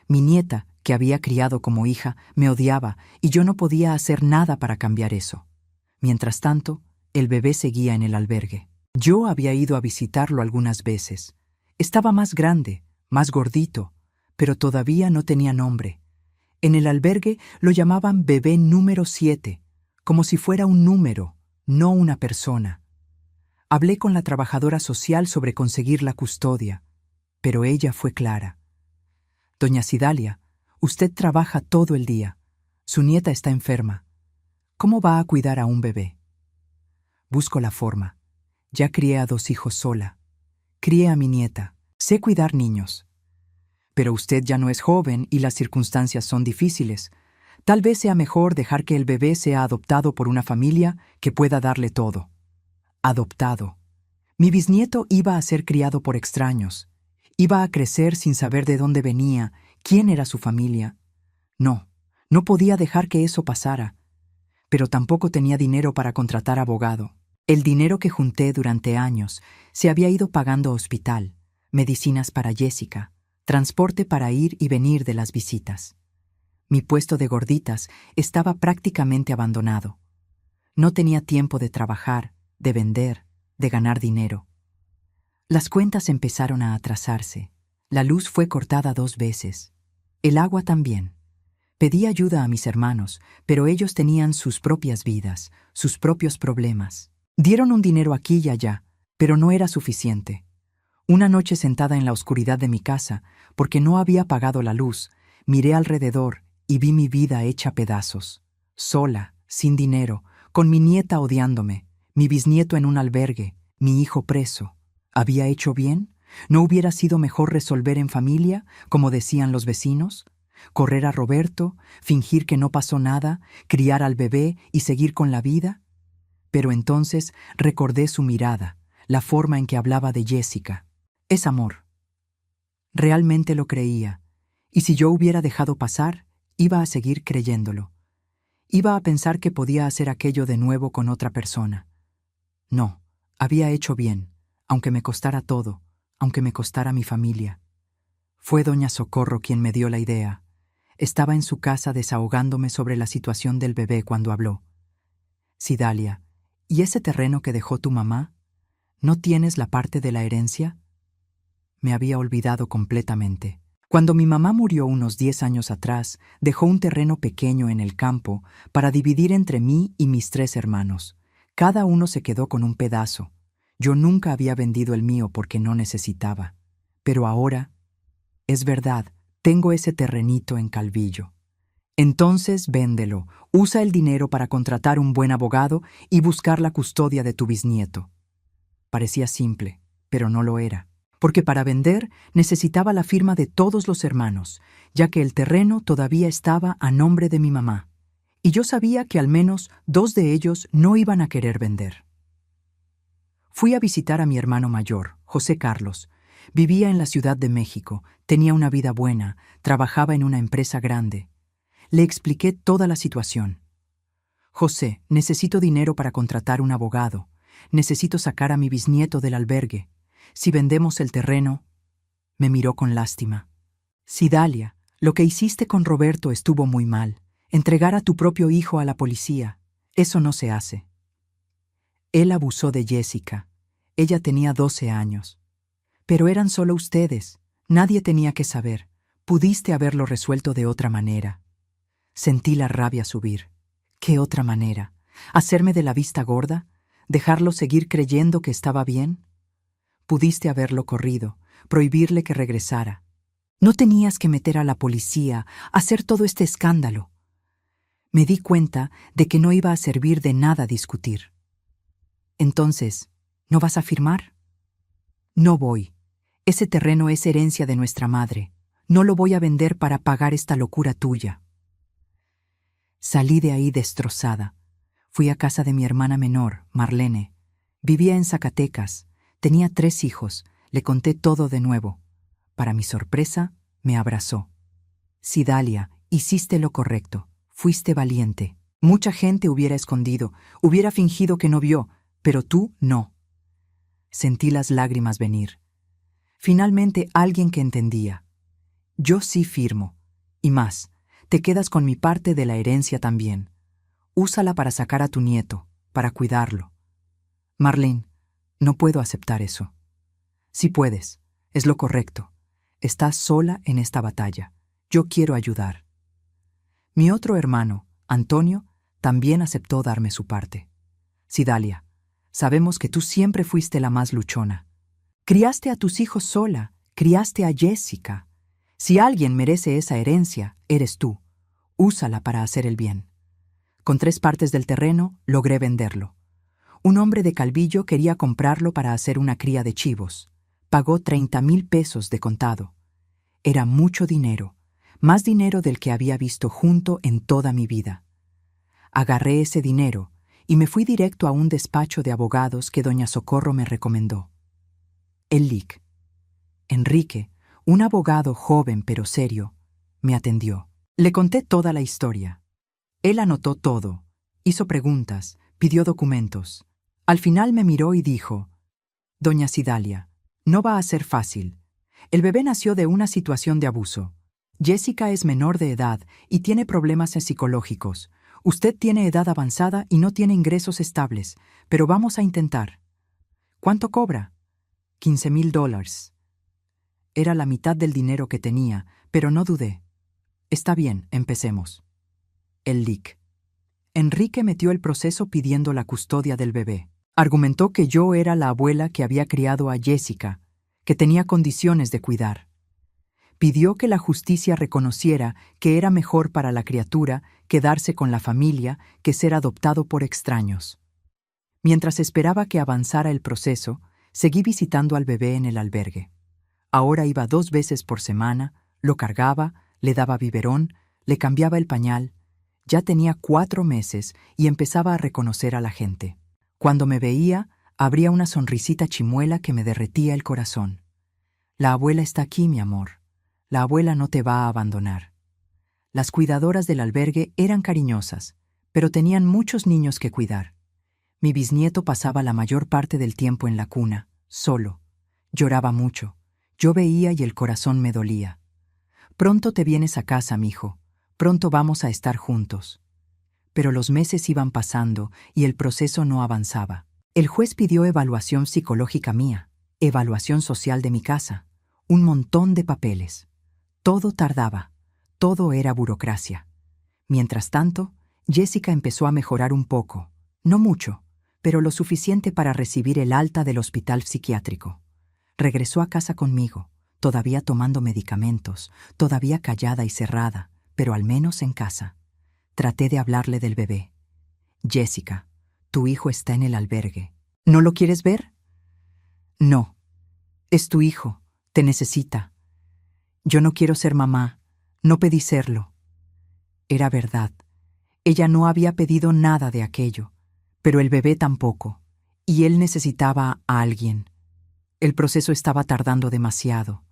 Mi nieta, que había criado como hija, me odiaba y yo no podía hacer nada para cambiar eso. Mientras tanto, el bebé seguía en el albergue. Yo había ido a visitarlo algunas veces. Estaba más grande, más gordito, pero todavía no tenía nombre. En el albergue lo llamaban bebé número 7, como si fuera un número, no una persona. Hablé con la trabajadora social sobre conseguir la custodia, pero ella fue clara. «Doña Cidalia, usted trabaja todo el día. Su nieta está enferma. ¿Cómo va a cuidar a un bebé?» Busco la forma. Ya crié a 2 hijos sola. Crié a mi nieta. Sé cuidar niños. Pero usted ya no es joven y las circunstancias son difíciles. Tal vez sea mejor dejar que el bebé sea adoptado por una familia que pueda darle todo. Adoptado. Mi bisnieto iba a ser criado por extraños. Iba a crecer sin saber de dónde venía, quién era su familia. No, no podía dejar que eso pasara. Pero tampoco tenía dinero para contratar abogado. El dinero que junté durante años se había ido pagando hospital, medicinas para Jessica, transporte para ir y venir de las visitas. Mi puesto de gorditas estaba prácticamente abandonado. No tenía tiempo de trabajar, de vender, de ganar dinero. Las cuentas empezaron a atrasarse. La luz fue cortada 2 veces. El agua también. Pedí ayuda a mis hermanos, pero ellos tenían sus propias vidas, sus propios problemas. Dieron un dinero aquí y allá, pero no era suficiente. Una noche sentada en la oscuridad de mi casa, porque no había apagado la luz, miré alrededor y vi mi vida hecha pedazos. Sola, sin dinero, con mi nieta odiándome, mi bisnieto en un albergue, mi hijo preso. ¿Había hecho bien? ¿No hubiera sido mejor resolver en familia, como decían los vecinos? ¿Correr a Roberto, fingir que no pasó nada, criar al bebé y seguir con la vida? Pero entonces recordé su mirada, la forma en que hablaba de Jessica. Es amor. Realmente lo creía, Y si yo hubiera dejado pasar, iba a seguir creyéndolo. Iba a pensar que podía hacer aquello de nuevo con otra persona. No, había hecho bien, aunque me costara todo, aunque me costara mi familia. Fue doña Socorro quien me dio la idea. Estaba en su casa desahogándome sobre la situación del bebé cuando habló. Cidalia, ¿y ese terreno que dejó tu mamá? ¿No tienes la parte de la herencia? Me había olvidado completamente. Cuando mi mamá murió unos 10 años atrás, dejó un terreno pequeño en el campo para dividir entre mí y mis 3 hermanos. Cada uno se quedó con un pedazo. Yo nunca había vendido el mío porque no necesitaba. Pero ahora, es verdad, tengo ese terrenito en Calvillo. Entonces véndelo, usa el dinero para contratar un buen abogado y buscar la custodia de tu bisnieto. Parecía simple, pero no lo era, porque para vender necesitaba la firma de todos los hermanos, ya que el terreno todavía estaba a nombre de mi mamá, y yo sabía que al menos 2 de ellos no iban a querer vender. Fui a visitar a mi hermano mayor, José Carlos. Vivía en la Ciudad de México, tenía una vida buena, trabajaba en una empresa grande. Le expliqué toda la situación. José, necesito dinero para contratar un abogado. Necesito sacar a mi bisnieto del albergue. Si vendemos el terreno... Me miró con lástima. Cidalia, lo que hiciste con Roberto estuvo muy mal. Entregar a tu propio hijo a la policía. Eso no se hace. Él abusó de Jessica. Ella tenía 12 años. Pero eran solo ustedes. Nadie tenía que saber. Pudiste haberlo resuelto de otra manera. Sentí la rabia subir. ¿Qué otra manera? ¿Hacerme de la vista gorda? ¿Dejarlo seguir creyendo que estaba bien? Pudiste haberlo corrido, prohibirle que regresara. No tenías que meter a la policía, hacer todo este escándalo. Me di cuenta de que no iba a servir de nada discutir. Entonces, ¿no vas a firmar? No voy. Ese terreno es herencia de nuestra madre. No lo voy a vender para pagar esta locura tuya. Salí de ahí destrozada. Fui a casa de mi hermana menor, Marlene. Vivía en Zacatecas. Tenía 3 hijos. Le conté todo de nuevo. Para mi sorpresa, me abrazó. Cidalia, hiciste lo correcto. Fuiste valiente. Mucha gente hubiera escondido, hubiera fingido que no vio, pero tú no. Sentí las lágrimas venir. Finalmente alguien que entendía. Yo sí firmo. Y más, te quedas con mi parte de la herencia también. Úsala para sacar a tu nieto, para cuidarlo. Marlene, no puedo aceptar eso. Sí puedes, es lo correcto. Estás sola en esta batalla. Yo quiero ayudar. Mi otro hermano, Antonio, también aceptó darme su parte. Cidalia, sabemos que tú siempre fuiste la más luchona. Criaste a tus hijos sola, criaste a Jessica. Si alguien merece esa herencia, eres tú. Úsala para hacer el bien. Con 3 partes del terreno, logré venderlo. Un hombre de Calvillo quería comprarlo para hacer una cría de chivos. Pagó 30,000 pesos de contado. Era mucho dinero, más dinero del que había visto junto en toda mi vida. Agarré ese dinero y me fui directo a un despacho de abogados que doña Socorro me recomendó. El LIC. Enrique, un abogado joven pero serio, me atendió. Le conté toda la historia. Él anotó todo, hizo preguntas, pidió documentos. Al final me miró y dijo: Doña Cidalia, no va a ser fácil. El bebé nació de una situación de abuso. Jessica es menor de edad y tiene problemas psicológicos. Usted tiene edad avanzada y no tiene ingresos estables, pero vamos a intentar. ¿Cuánto cobra? $15,000. Era la mitad del dinero que tenía, pero no dudé. Está bien, empecemos. El LIC. Enrique metió el proceso pidiendo la custodia del bebé. Argumentó que yo era la abuela que había criado a Jessica, que tenía condiciones de cuidar. Pidió que la justicia reconociera que era mejor para la criatura quedarse con la familia que ser adoptado por extraños. Mientras esperaba que avanzara el proceso, seguí visitando al bebé en el albergue. Ahora iba 2 veces por semana, lo cargaba, le daba biberón, le cambiaba el pañal. Ya tenía 4 meses y empezaba a reconocer a la gente. Cuando me veía, abría una sonrisita chimuela que me derretía el corazón. La abuela está aquí, mi amor. La abuela no te va a abandonar. Las cuidadoras del albergue eran cariñosas, pero tenían muchos niños que cuidar. Mi bisnieto pasaba la mayor parte del tiempo en la cuna, solo. Lloraba mucho. Yo veía y el corazón me dolía. Pronto te vienes a casa, mijo. Pronto vamos a estar juntos. Pero los meses iban pasando y el proceso no avanzaba. El juez pidió evaluación psicológica mía, evaluación social de mi casa, un montón de papeles. Todo tardaba, todo era burocracia. Mientras tanto, Jessica empezó a mejorar un poco, no mucho, pero lo suficiente para recibir el alta del hospital psiquiátrico. Regresó a casa conmigo, todavía tomando medicamentos, todavía callada y cerrada, pero al menos en casa. Traté de hablarle del bebé. Jessica, tu hijo está en el albergue. ¿No lo quieres ver? No. Es tu hijo. Te necesita. Yo no quiero ser mamá. No pedí serlo. Era verdad. Ella no había pedido nada de aquello, pero el bebé tampoco, y él necesitaba a alguien. El proceso estaba tardando demasiado.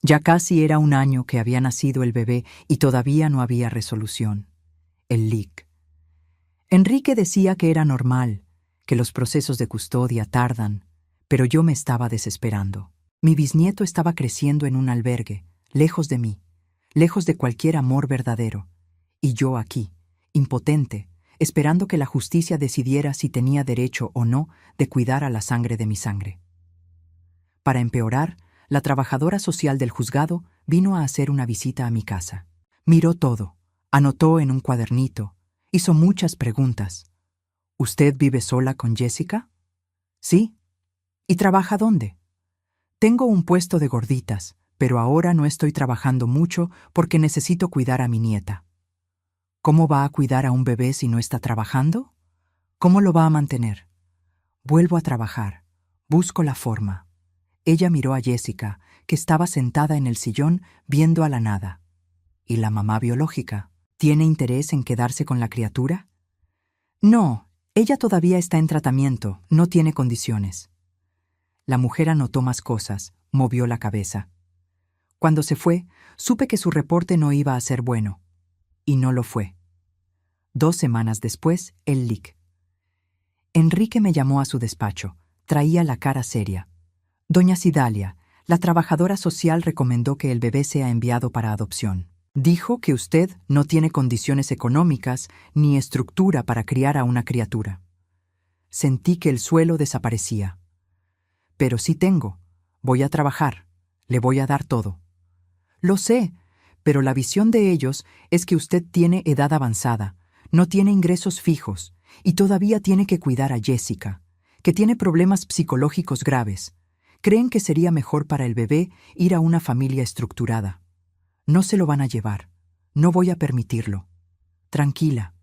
Ya casi era un año que había nacido el bebé y todavía no había resolución. El LIC. Enrique decía que era normal, que los procesos de custodia tardan, pero yo me estaba desesperando. Mi bisnieto estaba creciendo en un albergue, lejos de mí, lejos de cualquier amor verdadero, y yo aquí, impotente, esperando que la justicia decidiera si tenía derecho o no de cuidar a la sangre de mi sangre. Para empeorar, la trabajadora social del juzgado vino a hacer una visita a mi casa. Miró todo, anotó en un cuadernito, hizo muchas preguntas. ¿Usted vive sola con Jessica? Sí. ¿Y trabaja dónde? Tengo un puesto de gorditas, pero ahora no estoy trabajando mucho porque necesito cuidar a mi nieta. ¿Cómo va a cuidar a un bebé si no está trabajando? ¿Cómo lo va a mantener? Vuelvo a trabajar. Busco la forma. Ella miró a Jessica, que estaba sentada en el sillón viendo a la nada. ¿Y la mamá biológica? ¿Tiene interés en quedarse con la criatura? No, ella todavía está en tratamiento, no tiene condiciones. La mujer anotó más cosas, movió la cabeza. Cuando se fue, supe que su reporte no iba a ser bueno. Y no lo fue. 2 semanas después, el LIC. Enrique me llamó a su despacho. Traía la cara seria. Doña Cidalia, la trabajadora social recomendó que el bebé sea enviado para adopción. Dijo que usted no tiene condiciones económicas ni estructura para criar a una criatura. Sentí que el suelo desaparecía. Pero sí tengo. Voy a trabajar. Le voy a dar todo. Lo sé, pero la visión de ellos es que usted tiene edad avanzada, no tiene ingresos fijos y todavía tiene que cuidar a Jessica, que tiene problemas psicológicos graves. Creen que sería mejor para el bebé ir a una familia estructurada. No se lo van a llevar. No voy a permitirlo. Tranquila.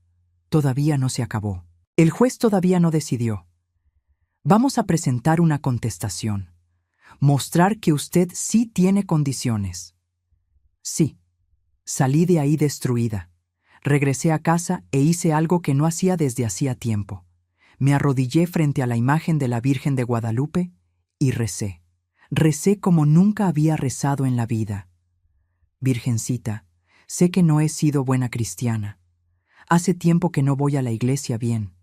Todavía no se acabó. El juez todavía no decidió. Vamos a presentar una contestación. Mostrar que usted sí tiene condiciones. Sí. Salí de ahí destruida. Regresé a casa e hice algo que no hacía desde hacía tiempo. Me arrodillé frente a la imagen de la Virgen de Guadalupe y recé. Recé como nunca había rezado en la vida. Virgencita, sé que no he sido buena cristiana. Hace tiempo que no voy a la iglesia bien.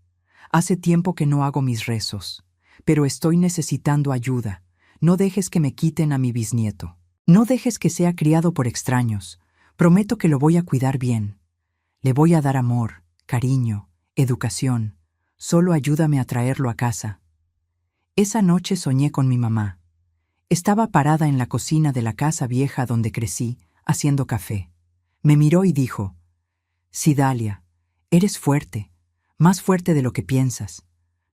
Hace tiempo que no hago mis rezos. Pero estoy necesitando ayuda. No dejes que me quiten a mi bisnieto. No dejes que sea criado por extraños. Prometo que lo voy a cuidar bien. Le voy a dar amor, cariño, educación. Solo ayúdame a traerlo a casa. Esa noche soñé con mi mamá. Estaba parada en la cocina de la casa vieja donde crecí, haciendo café. Me miró y dijo: Cidalia, eres fuerte, más fuerte de lo que piensas.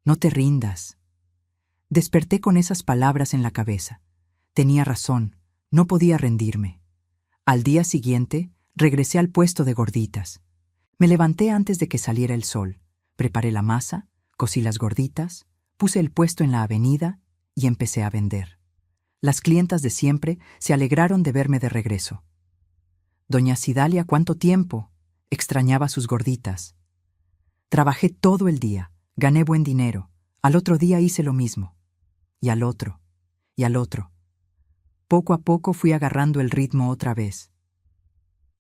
No te rindas. Desperté con esas palabras en la cabeza. Tenía razón, no podía rendirme. Al día siguiente, regresé al puesto de gorditas. Me levanté antes de que saliera el sol. Preparé la masa, cocí las gorditas, puse el puesto en la avenida y empecé a vender. Las clientas de siempre se alegraron de verme de regreso. Doña Cidalia, ¿cuánto tiempo? Extrañaba sus gorditas. Trabajé todo el día, gané buen dinero. Al otro día hice lo mismo. Y al otro. Y al otro. Poco a poco fui agarrando el ritmo otra vez.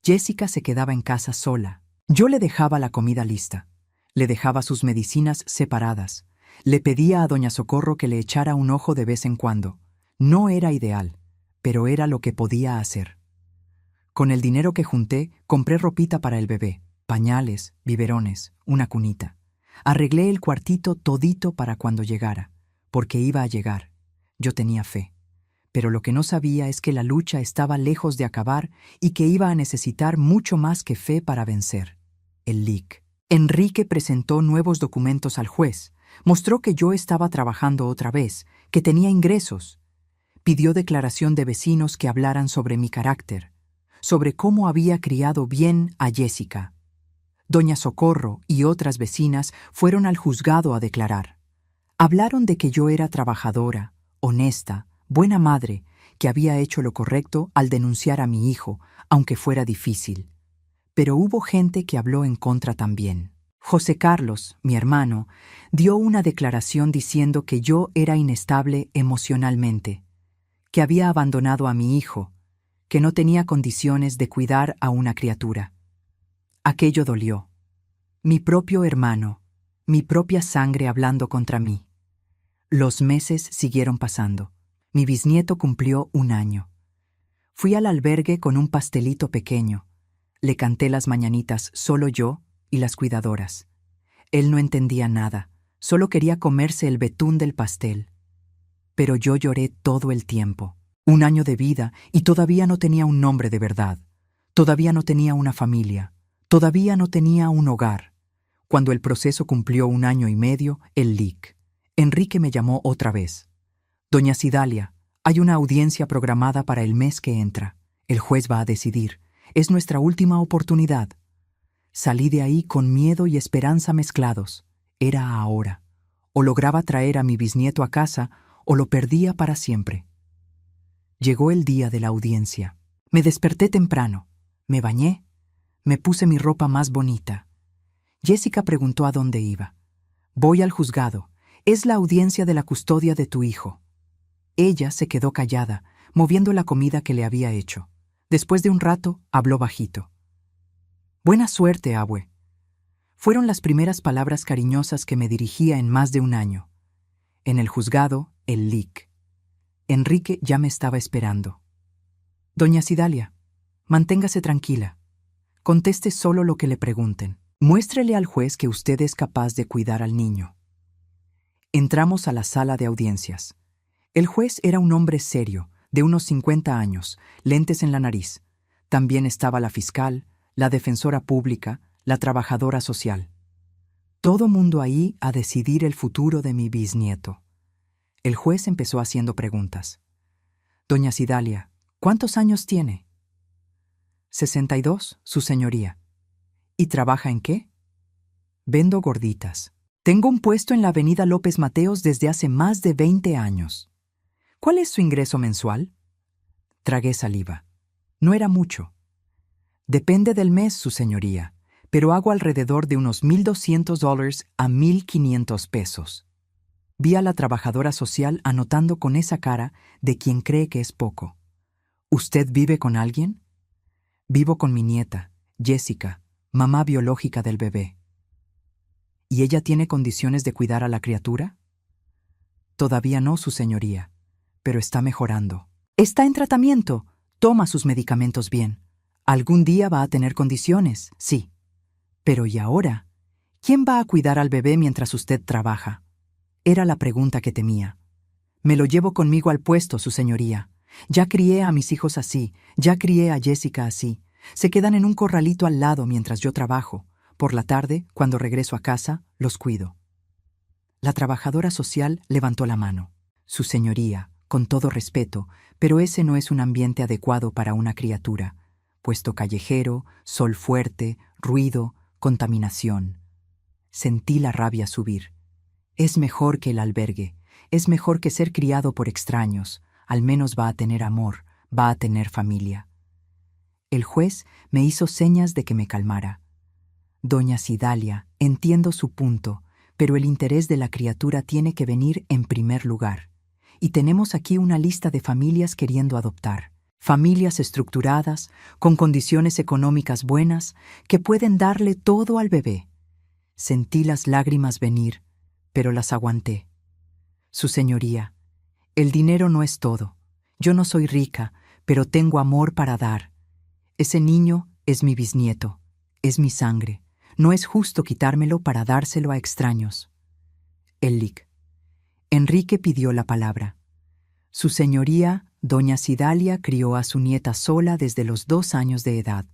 Jessica se quedaba en casa sola. Yo le dejaba la comida lista, le dejaba sus medicinas separadas, le pedía a doña Socorro que le echara un ojo de vez en cuando. No era ideal, pero era lo que podía hacer. Con el dinero que junté, compré ropita para el bebé, pañales, biberones, una cunita. Arreglé el cuartito todito para cuando llegara, porque iba a llegar. Yo tenía fe. Pero lo que no sabía es que la lucha estaba lejos de acabar y que iba a necesitar mucho más que fe para vencer. El LIC. Enrique presentó nuevos documentos al juez, mostró que yo estaba trabajando otra vez, que tenía ingresos. Pidió declaración de vecinos que hablaran sobre mi carácter, sobre cómo había criado bien a Jessica. Doña Socorro y otras vecinas fueron al juzgado a declarar. Hablaron de que yo era trabajadora, honesta, buena madre, que había hecho lo correcto al denunciar a mi hijo, aunque fuera difícil. Pero hubo gente que habló en contra también. José Carlos, mi hermano, dio una declaración diciendo que yo era inestable emocionalmente, que había abandonado a mi hijo, que no tenía condiciones de cuidar a una criatura. Aquello dolió. Mi propio hermano, mi propia sangre hablando contra mí. Los meses siguieron pasando. Mi bisnieto cumplió 1 año. Fui al albergue con un pastelito pequeño. Le canté las mañanitas solo yo y las cuidadoras. Él no entendía nada, solo quería comerse el betún del pastel. Pero yo lloré todo el tiempo. 1 año de vida y todavía no tenía un nombre de verdad. Todavía no tenía una familia. Todavía no tenía un hogar. Cuando el proceso cumplió 1 año y medio, el LIC. Enrique me llamó otra vez. Doña Cidalia, hay una audiencia programada para el mes que entra. El juez va a decidir. Es nuestra última oportunidad. Salí de ahí con miedo y esperanza mezclados. Era ahora. O lograba traer a mi bisnieto a casa o lo perdía para siempre. Llegó el día de la audiencia. Me desperté temprano. Me bañé. Me puse mi ropa más bonita. Jessica preguntó a dónde iba. Voy al juzgado. Es la audiencia de la custodia de tu hijo. Ella se quedó callada, moviendo la comida que le había hecho. Después de un rato, habló bajito. Buena suerte, abue. Fueron las primeras palabras cariñosas que me dirigía en más de 1 año. En el juzgado, el LIC. Enrique ya me estaba esperando. Doña Cidalia, manténgase tranquila. Conteste solo lo que le pregunten. Muéstrele al juez que usted es capaz de cuidar al niño. Entramos a la sala de audiencias. El juez era un hombre serio, de unos 50 años, lentes en la nariz. También estaba la fiscal, la defensora pública, la trabajadora social. Todo mundo ahí a decidir el futuro de mi bisnieto. El juez empezó haciendo preguntas. Doña Cidalia, ¿cuántos años tiene? 62, su señoría. ¿Y trabaja en qué? Vendo gorditas. Tengo un puesto en la avenida López Mateos desde hace más de 20 años. ¿Cuál es su ingreso mensual? Tragué saliva. No era mucho. Depende del mes, su señoría, pero hago alrededor de unos $1,200 a $1,500. Vi a la trabajadora social anotando con esa cara de quien cree que es poco. ¿Usted vive con alguien? Vivo con mi nieta, Jessica, mamá biológica del bebé. ¿Y ella tiene condiciones de cuidar a la criatura? Todavía no, su señoría, pero está mejorando. Está en tratamiento. Toma sus medicamentos bien. Algún día va a tener condiciones, sí. Pero ¿y ahora? ¿Quién va a cuidar al bebé mientras usted trabaja? Era la pregunta que temía. Me lo llevo conmigo al puesto, su señoría. Ya crié a mis hijos así, ya crié a Jessica así. Se quedan en un corralito al lado mientras yo trabajo. Por la tarde, cuando regreso a casa, los cuido. La trabajadora social levantó la mano. Su señoría, con todo respeto, pero ese no es un ambiente adecuado para una criatura. Puesto callejero, sol fuerte, ruido, contaminación. Sentí la rabia subir. Es mejor que el albergue, es mejor que ser criado por extraños. Al menos va a tener amor, va a tener familia. El juez me hizo señas de que me calmara. Doña Cidalia, entiendo su punto, pero el interés de la criatura tiene que venir en primer lugar. y tenemos aquí una lista de familias queriendo adoptar. Familias estructuradas, con condiciones económicas buenas, que pueden darle todo al bebé. Sentí las lágrimas venir, pero las aguanté. Su señoría, el dinero no es todo. Yo no soy rica, pero tengo amor para dar. Ese niño es mi bisnieto, es mi sangre. No es justo quitármelo para dárselo a extraños. El Lic. Enrique pidió la palabra. Su señoría, doña Cidalia, crió a su nieta sola desde los 2 años de edad.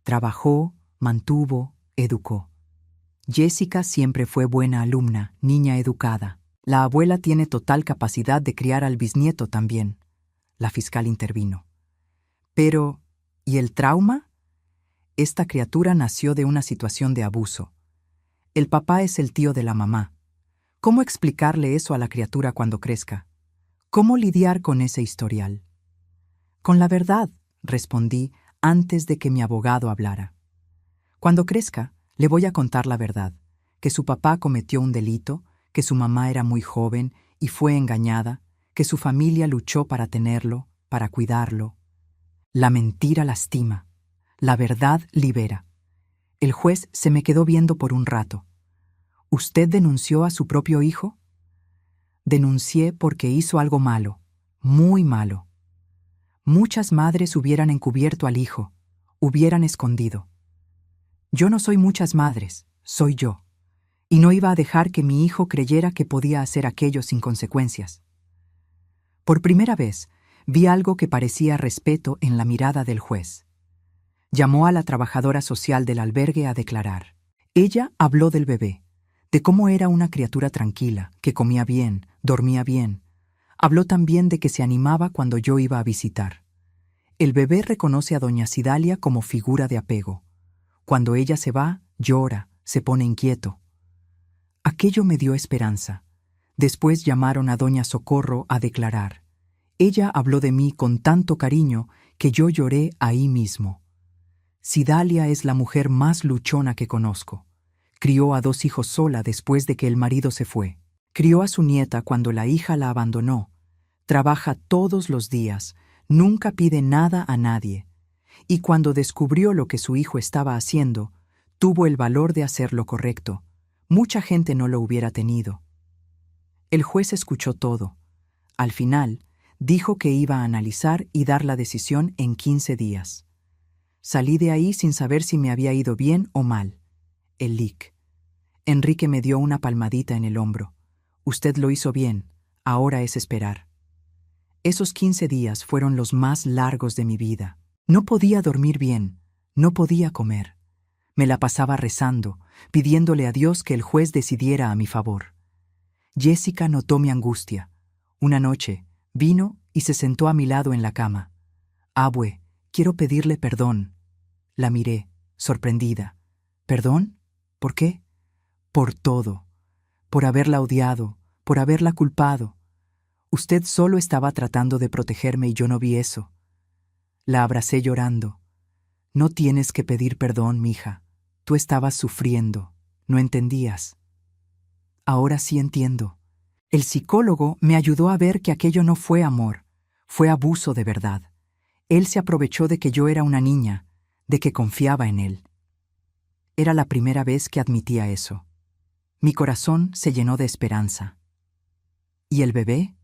Trabajó, mantuvo, educó. Jessica siempre fue buena alumna, niña educada. La abuela tiene total capacidad de criar al bisnieto también. La fiscal intervino. Pero, ¿y el trauma? Esta criatura nació de una situación de abuso. El papá es el tío de la mamá. ¿Cómo explicarle eso a la criatura cuando crezca? ¿Cómo lidiar con ese historial? Con la verdad, respondí antes de que mi abogado hablara. Cuando crezca, le voy a contar la verdad, que su papá cometió un delito, que su mamá era muy joven y fue engañada, que su familia luchó para tenerlo, para cuidarlo. La mentira lastima, la verdad libera. El juez se me quedó viendo por un rato. ¿Usted denunció a su propio hijo? Denuncié porque hizo algo malo, muy malo. Muchas madres hubieran encubierto al hijo, hubieran escondido. Yo no soy muchas madres, soy yo. Y no iba a dejar que mi hijo creyera que podía hacer aquello sin consecuencias. Por primera vez, vi algo que parecía respeto en la mirada del juez. Llamó a la trabajadora social del albergue a declarar. Ella habló del bebé, de cómo era una criatura tranquila, que comía bien, dormía bien. Habló también de que se animaba cuando yo iba a visitar. El bebé reconoce a doña Cidalia como figura de apego. Cuando ella se va, llora, se pone inquieto. Aquello me dio esperanza. Después llamaron a doña Socorro a declarar. Ella habló de mí con tanto cariño que yo lloré ahí mismo. Cidalia es la mujer más luchona que conozco. Crió a 2 hijos sola después de que el marido se fue. Crió a su nieta cuando la hija la abandonó. Trabaja todos los días, nunca pide nada a nadie. Y cuando descubrió lo que su hijo estaba haciendo, tuvo el valor de hacer lo correcto. Mucha gente no lo hubiera tenido. El juez escuchó todo. Al final, dijo que iba a analizar y dar la decisión en 15 días. Salí de ahí sin saber si me había ido bien o mal. El Lic. Enrique me dio una palmadita en el hombro. Usted lo hizo bien, ahora es esperar. Esos 15 días fueron los más largos de mi vida. No podía dormir bien, no podía comer. Me la pasaba rezando, pidiéndole a Dios que el juez decidiera a mi favor. Jessica notó mi angustia. Una noche, vino y se sentó a mi lado en la cama. Abue, quiero pedirle perdón. La miré, sorprendida. ¿Perdón? ¿Por qué? Por todo. Por haberla odiado, por haberla culpado. Usted solo estaba tratando de protegerme y yo no vi eso. La abracé llorando. No tienes que pedir perdón, mija. Tú estabas sufriendo, no entendías. Ahora sí entiendo. El psicólogo me ayudó a ver que aquello no fue amor, fue abuso de verdad. Él se aprovechó de que yo era una niña, de que confiaba en él. Era la primera vez que admitía eso. Mi corazón se llenó de esperanza. ¿Y el bebé?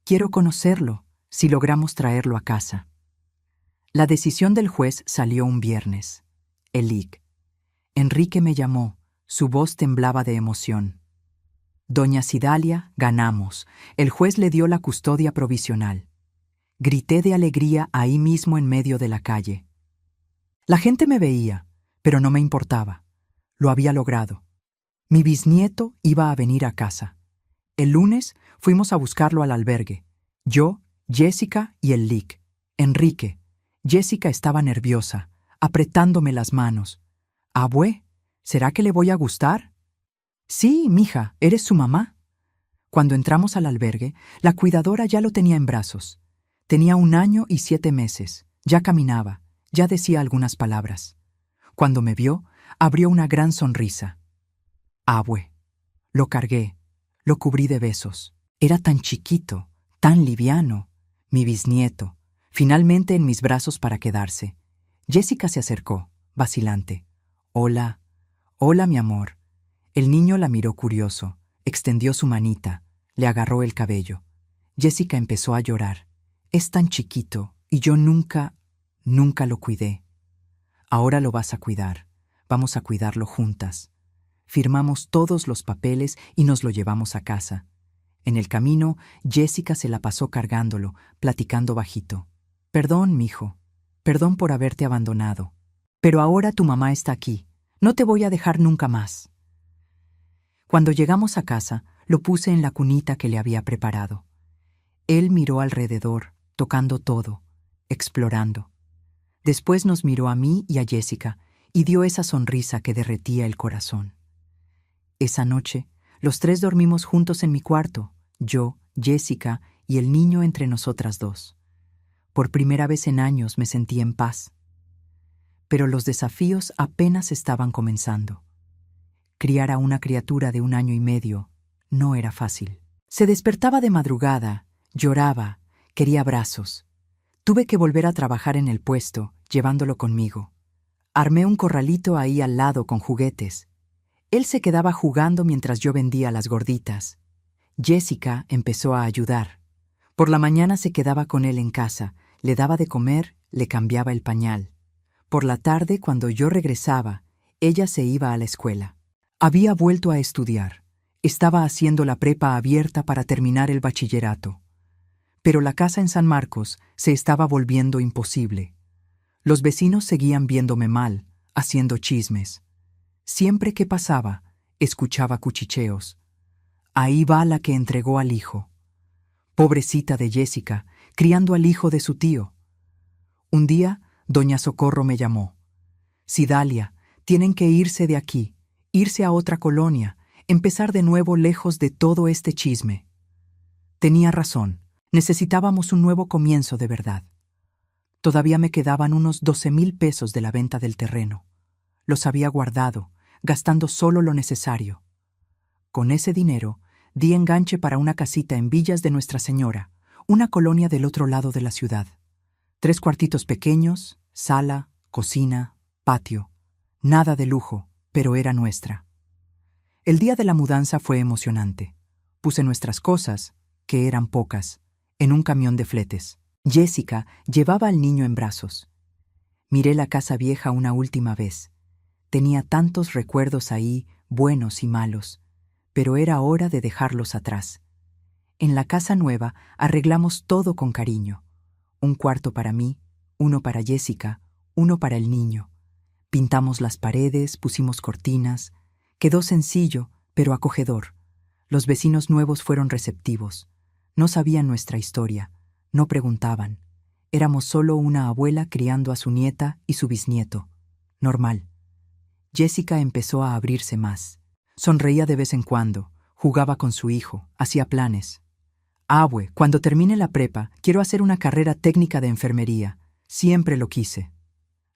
Quiero conocerlo, si logramos traerlo a casa. La decisión del juez salió un viernes. El Lic. Enrique me llamó, su voz temblaba de emoción. Doña Cidalia, ganamos. El juez le dio la custodia provisional. Grité de alegría ahí mismo en medio de la calle. La gente me veía, pero no me importaba. Lo había logrado. Mi bisnieto iba a venir a casa. El lunes fuimos a buscarlo al albergue. Yo, Jessica y el Lic. Enrique. Jessica estaba nerviosa, apretándome las manos. «Abue, ¿será que le voy a gustar?» «Sí, mija, eres su mamá». Cuando entramos al albergue, la cuidadora ya lo tenía en brazos. Tenía 1 año y 7 meses. Ya caminaba, ya decía algunas palabras. Cuando me vio, abrió una gran sonrisa. «Abue». Lo cargué, lo cubrí de besos. Era tan chiquito, Tan liviano, mi bisnieto, finalmente en mis brazos para quedarse. Jessica se acercó, vacilante. Hola, hola, mi amor. El niño la miró curioso, extendió su manita, le agarró el cabello. Jessica empezó a llorar. Es tan chiquito y yo nunca lo cuidé. Ahora lo vas a cuidar. Vamos a cuidarlo juntas. Firmamos todos los papeles y nos lo llevamos a casa. En el camino, Jessica se la pasó cargándolo, platicando bajito. Perdón, mijo. Perdón por haberte abandonado. Pero ahora tu mamá está aquí. No te voy a dejar nunca más. Cuando llegamos a casa, lo puse en la cunita que le había preparado. Él miró alrededor, tocando todo, explorando. Después nos miró a mí y a Jessica y dio esa sonrisa que derretía el corazón. Esa noche, los tres dormimos juntos en mi cuarto, yo, Jessica y el niño entre nosotras dos. Por primera vez en años me sentí en paz. Pero los desafíos apenas estaban comenzando. Criar a una criatura de 1 año y medio no era fácil. Se despertaba de madrugada, lloraba, quería abrazos. Tuve que volver a trabajar en el puesto, llevándolo conmigo. Armé un corralito ahí al lado con juguetes. Él se quedaba jugando mientras yo vendía las gorditas. Jessica empezó a ayudar. Por la mañana se quedaba con él en casa, le daba de comer, le cambiaba el pañal. Por la tarde, cuando yo regresaba, ella se iba a la escuela. Había vuelto a estudiar. Estaba haciendo la prepa abierta para terminar el bachillerato. Pero la casa en San Marcos se estaba volviendo imposible. Los vecinos seguían viéndome mal, haciendo chismes. Siempre que pasaba, escuchaba cuchicheos. Ahí va la que entregó al hijo. Pobrecita de Jessica, criando al hijo de su tío. Un día, doña Socorro me llamó. Cidalia, tienen que irse de aquí, irse a otra colonia, empezar de nuevo lejos de todo este chisme. Tenía razón, necesitábamos un nuevo comienzo de verdad. Todavía me quedaban unos 12,000 pesos de la venta del terreno. Los había guardado, gastando solo lo necesario. Con ese dinero, di enganche para una casita en Villas de Nuestra Señora, una colonia del otro lado de la ciudad. 3 cuartitos pequeños, sala, cocina, patio. Nada de lujo, pero era nuestra. El día de la mudanza fue emocionante. Puse nuestras cosas, que eran pocas, en un camión de fletes. Jessica llevaba al niño en brazos. Miré la casa vieja una última vez. Tenía tantos recuerdos ahí, buenos y malos, pero era hora de dejarlos atrás. En la casa nueva arreglamos todo con cariño. Un cuarto para mí, uno para Jessica, uno para el niño. Pintamos las paredes, pusimos cortinas. Quedó sencillo, pero acogedor. Los vecinos nuevos fueron receptivos. No sabían nuestra historia, no preguntaban. Éramos solo una abuela criando a su nieta y su bisnieto. Normal. Jessica empezó a abrirse más. Sonreía de vez en cuando, jugaba con su hijo, hacía planes. Abue, cuando termine la prepa, quiero hacer una carrera técnica de enfermería. Siempre lo quise.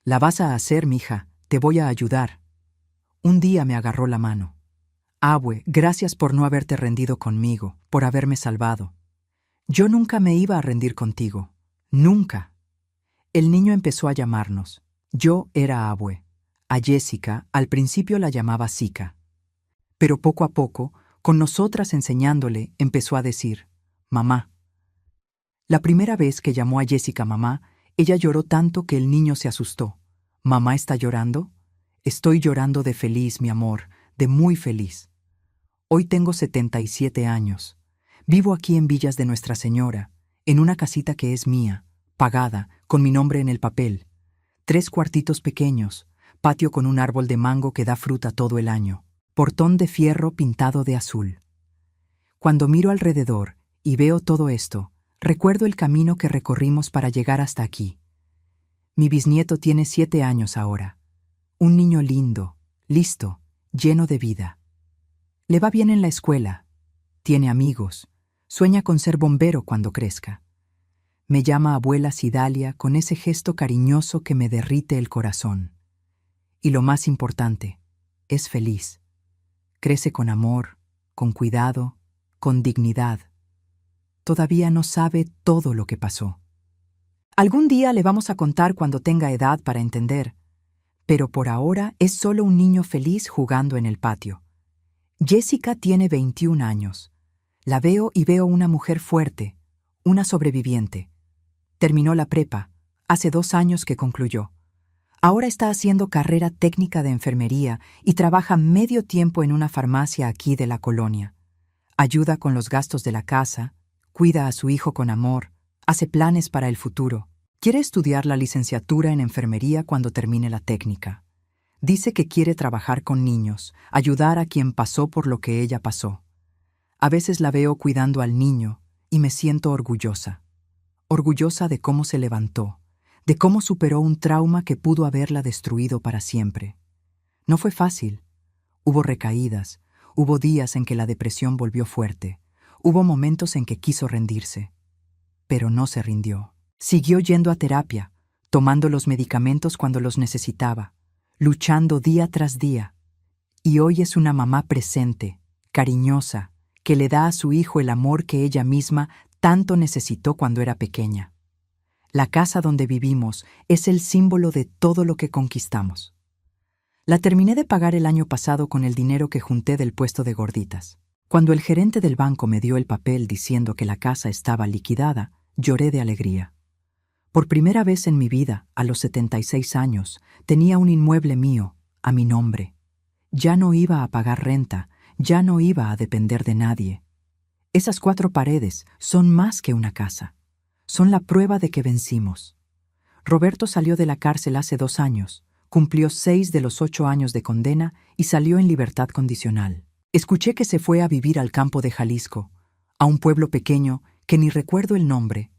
La vas a hacer, mija, te voy a ayudar. Un día me agarró la mano. Abue, gracias por no haberte rendido conmigo, por haberme salvado. Yo nunca me iba a rendir contigo. Nunca. El niño empezó a llamarnos. Yo era Abue. A Jessica, al principio la llamaba Sica. Pero poco a poco, con nosotras enseñándole, empezó a decir, mamá. La primera vez que llamó a Jessica mamá, ella lloró tanto que el niño se asustó. ¿Mamá está llorando? Estoy llorando de feliz, mi amor, de muy feliz. Hoy tengo 77 años. Vivo aquí en Villas de Nuestra Señora, en una casita que es mía, pagada, con mi nombre en el papel. 3 cuartitos pequeños, patio con un árbol de mango que da fruta todo el año, portón de fierro pintado de azul. Cuando miro alrededor y veo todo esto, recuerdo el camino que recorrimos para llegar hasta aquí. Mi bisnieto tiene 7 años ahora. Un niño lindo, listo, lleno de vida. Le va bien en la escuela, tiene amigos, sueña con ser bombero cuando crezca. Me llama abuela Cidalia con ese gesto cariñoso que me derrite el corazón. Y lo más importante, es feliz. Crece con amor, con cuidado, con dignidad. Todavía no sabe todo lo que pasó. Algún día le vamos a contar cuando tenga edad para entender, pero por ahora es solo un niño feliz jugando en el patio. Jessica tiene 21 años. La veo y veo una mujer fuerte, una sobreviviente. Terminó la prepa, hace 2 años que concluyó. Ahora está haciendo carrera técnica de enfermería y trabaja medio tiempo en una farmacia aquí de la colonia. Ayuda con los gastos de la casa, cuida a su hijo con amor, hace planes para el futuro. Quiere estudiar la licenciatura en enfermería cuando termine la técnica. Dice que quiere trabajar con niños, ayudar a quien pasó por lo que ella pasó. A veces la veo cuidando al niño y me siento orgullosa. Orgullosa de cómo se levantó, de cómo superó un trauma que pudo haberla destruido para siempre. No fue fácil. Hubo recaídas, hubo días en que la depresión volvió fuerte, hubo momentos en que quiso rendirse. Pero no se rindió. Siguió yendo a terapia, tomando los medicamentos cuando los necesitaba, luchando día tras día. Y hoy es una mamá presente, cariñosa, que le da a su hijo el amor que ella misma tanto necesitó cuando era pequeña. La casa donde vivimos es el símbolo de todo lo que conquistamos. La terminé de pagar el año pasado con el dinero que junté del puesto de gorditas. Cuando el gerente del banco me dio el papel diciendo que la casa estaba liquidada, lloré de alegría. Por primera vez en mi vida, a los 76 años, tenía un inmueble mío, a mi nombre. Ya no iba a pagar renta, ya no iba a depender de nadie. Esas 4 paredes son más que una casa. Son la prueba de que vencimos. Roberto salió de la cárcel hace 2 años, cumplió 6 de los 8 años de condena y salió en libertad condicional. Escuché que se fue a vivir al campo de Jalisco, a un pueblo pequeño que ni recuerdo el nombre.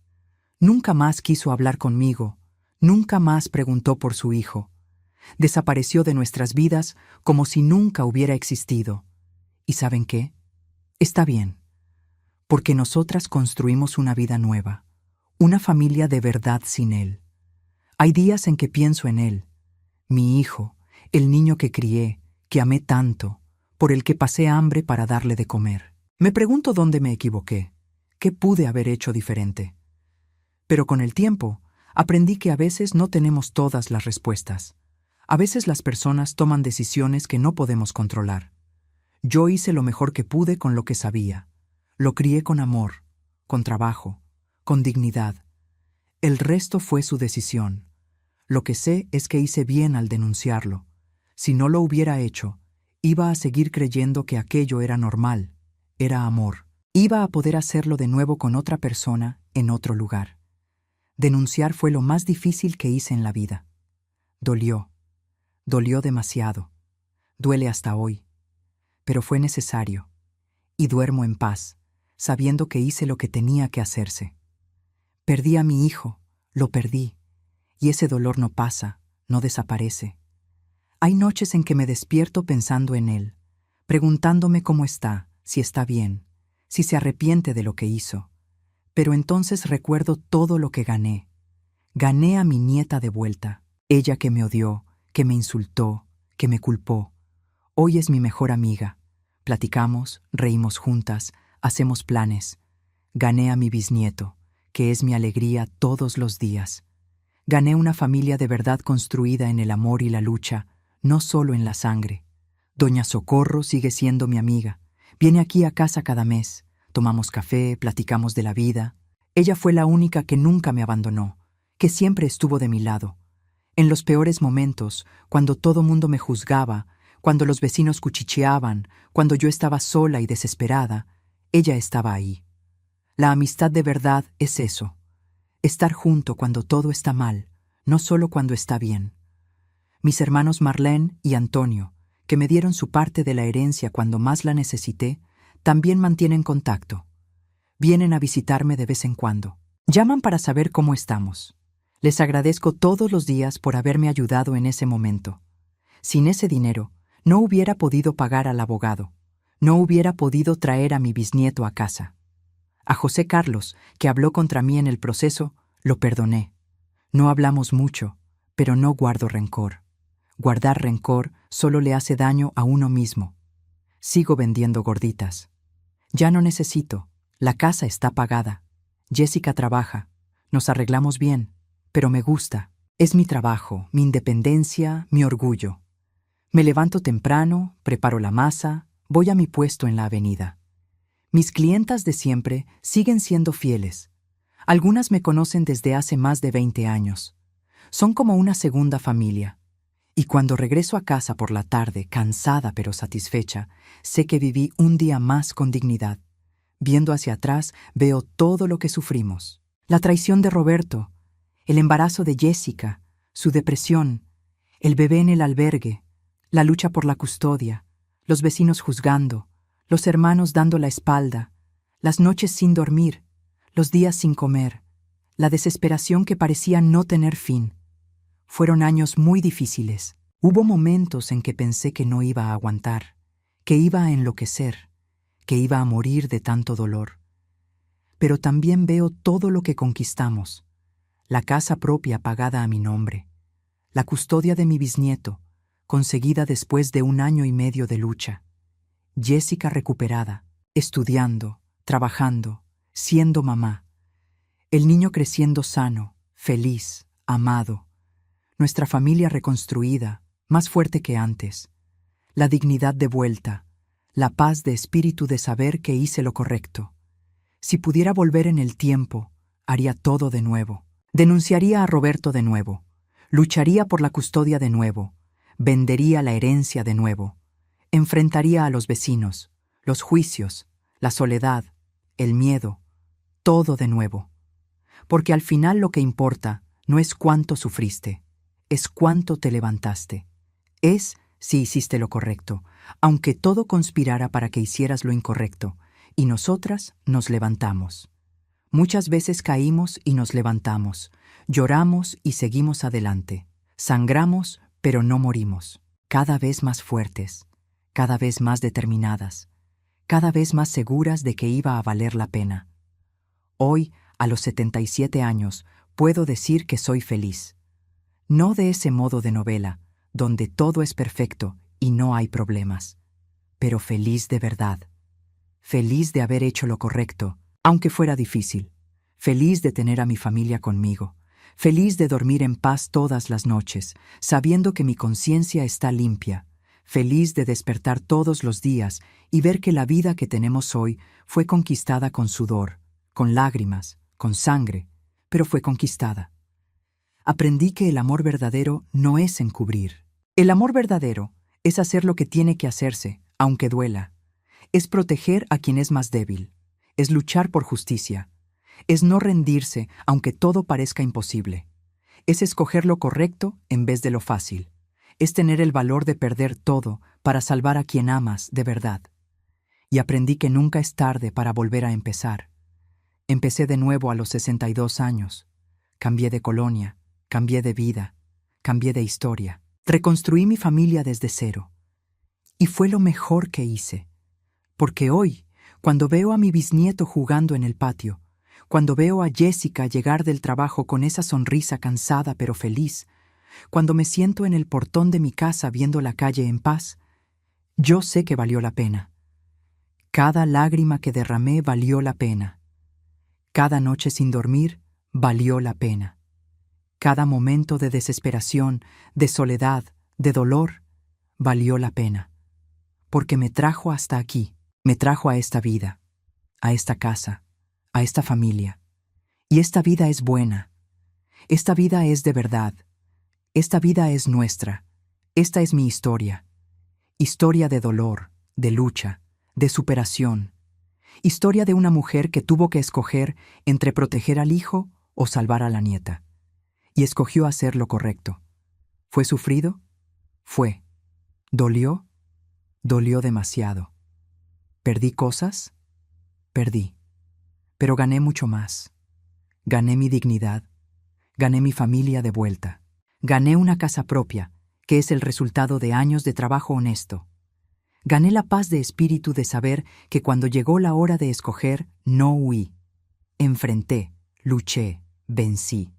Nunca más quiso hablar conmigo, nunca más preguntó por su hijo. Desapareció de nuestras vidas como si nunca hubiera existido. ¿Y saben qué? Está bien, porque nosotras construimos una vida nueva, una familia de verdad sin él. Hay días en que pienso en él, mi hijo, el niño que crié, que amé tanto, por el que pasé hambre para darle de comer. Me pregunto dónde me equivoqué, qué pude haber hecho diferente. Pero con el tiempo, aprendí que a veces no tenemos todas las respuestas. A veces las personas toman decisiones que no podemos controlar. Yo hice lo mejor que pude con lo que sabía. Lo crié con amor, con trabajo, con dignidad. El resto fue su decisión. Lo que sé es que hice bien al denunciarlo. Si no lo hubiera hecho, iba a seguir creyendo que aquello era normal, era amor. Iba a poder hacerlo de nuevo con otra persona, en otro lugar. Denunciar fue lo más difícil que hice en la vida. Dolió demasiado. Duele hasta hoy. Pero fue necesario. Y duermo en paz, sabiendo que hice lo que tenía que hacerse. Perdí a mi hijo, lo perdí. Y ese dolor no pasa, no desaparece. Hay noches en que me despierto pensando en él, preguntándome cómo está, si está bien, si se arrepiente de lo que hizo. Pero entonces recuerdo todo lo que gané. Gané a mi nieta de vuelta, ella que me odió, que me insultó, que me culpó. Hoy es mi mejor amiga. Platicamos, reímos juntas, hacemos planes. Gané a mi bisnieto, que es mi alegría todos los días. Gané una familia de verdad construida en el amor y la lucha, no solo en la sangre. Doña Socorro sigue siendo mi amiga. Viene aquí a casa cada mes. Tomamos café, platicamos de la vida. Ella fue la única que nunca me abandonó, que siempre estuvo de mi lado. En los peores momentos, cuando todo mundo me juzgaba, cuando los vecinos cuchicheaban, cuando yo estaba sola y desesperada, ella estaba ahí. La amistad de verdad es eso. Estar junto cuando todo está mal, no solo cuando está bien. Mis hermanos Marlene y Antonio, que me dieron su parte de la herencia cuando más la necesité, también mantienen contacto. Vienen a visitarme de vez en cuando. Llaman para saber cómo estamos. Les agradezco todos los días por haberme ayudado en ese momento. Sin ese dinero, no hubiera podido pagar al abogado. No hubiera podido traer a mi bisnieto a casa. A José Carlos, que habló contra mí en el proceso, lo perdoné. No hablamos mucho, pero no guardo rencor. Guardar rencor solo le hace daño a uno mismo. Sigo vendiendo gorditas. Ya no necesito, La casa está pagada. Jessica trabaja. Nos arreglamos bien, pero me gusta. Es mi trabajo, mi independencia, mi orgullo. Me levanto temprano, preparo la masa, voy a mi puesto en la avenida. Mis clientas de siempre siguen siendo fieles. Algunas me conocen desde hace más de 20 años. Son como una segunda familia. Y cuando regreso a casa por la tarde, cansada pero satisfecha, sé que viví un día más con dignidad. Viendo hacia atrás, veo todo lo que sufrimos. La traición de Roberto, el embarazo de Jessica, su depresión, el bebé en el albergue, la lucha por la custodia, los vecinos juzgando, los hermanos dando la espalda, las noches sin dormir, los días sin comer, la desesperación que parecía no tener fin. Fueron años muy difíciles. Hubo momentos en que pensé que no iba a aguantar, que iba a enloquecer, que iba a morir de tanto dolor. Pero también veo todo lo que conquistamos. La casa propia pagada a mi nombre, la custodia de mi bisnieto, conseguida después de 1 año y medio de lucha. Jessica recuperada, estudiando, trabajando, siendo mamá. El niño creciendo sano, feliz, amado. Nuestra familia reconstruida, más fuerte que antes. La dignidad de vuelta, la paz de espíritu de saber que hice lo correcto. Si pudiera volver en el tiempo, haría todo de nuevo. Denunciaría a Roberto de nuevo. Lucharía por la custodia de nuevo. Vendería la herencia de nuevo. Enfrentaría a los vecinos, los juicios, la soledad, el miedo, todo de nuevo. Porque al final lo que importa no es cuánto sufriste, es cuánto te levantaste. Es si hiciste lo correcto, aunque todo conspirara para que hicieras lo incorrecto, y nosotras nos levantamos. Muchas veces caímos y nos levantamos, lloramos y seguimos adelante, sangramos pero no morimos, cada vez más fuertes, cada vez más determinadas, cada vez más seguras de que iba a valer la pena. Hoy, a los 77 años, puedo decir que soy feliz. No de ese modo de novela, donde todo es perfecto y no hay problemas, pero feliz de verdad. Feliz de haber hecho lo correcto, aunque fuera difícil. Feliz de tener a mi familia conmigo. Feliz de dormir en paz todas las noches, sabiendo que mi conciencia está limpia. Feliz de despertar todos los días y ver que la vida que tenemos hoy fue conquistada con sudor, con lágrimas, con sangre, pero fue conquistada. Aprendí que el amor verdadero no es encubrir. El amor verdadero es hacer lo que tiene que hacerse, aunque duela. Es proteger a quien es más débil. Es luchar por justicia. Es no rendirse aunque todo parezca imposible. Es escoger lo correcto en vez de lo fácil. Es tener el valor de perder todo para salvar a quien amas de verdad. Y aprendí que nunca es tarde para volver a empezar. Empecé de nuevo a los 62 años. Cambié de colonia, cambié de vida, cambié de historia. Reconstruí mi familia desde cero. Y fue lo mejor que hice. Porque hoy, cuando veo a mi bisnieto jugando en el patio, cuando veo a Jessica llegar del trabajo con esa sonrisa cansada pero feliz, cuando me siento en el portón de mi casa viendo la calle en paz, yo sé que valió la pena. Cada lágrima que derramé valió la pena. Cada noche sin dormir valió la pena. Cada momento de desesperación, de soledad, de dolor, valió la pena. Porque me trajo hasta aquí, me trajo a esta vida, a esta casa, a esta familia. Y esta vida es buena. Esta vida es de verdad. Esta vida es nuestra. Esta es mi historia. Historia de dolor, de lucha, de superación. Historia de una mujer que tuvo que escoger entre proteger al hijo o salvar a la nieta. Y escogió hacer lo correcto. ¿Fue sufrido? Fue. ¿Dolió? Dolió demasiado. ¿Perdí cosas? Perdí. Pero gané mucho más. Gané mi dignidad. Gané mi familia de vuelta. Gané una casa propia, que es el resultado de años de trabajo honesto. Gané la paz de espíritu de saber que cuando llegó la hora de escoger, no huí. Enfrenté, luché, vencí.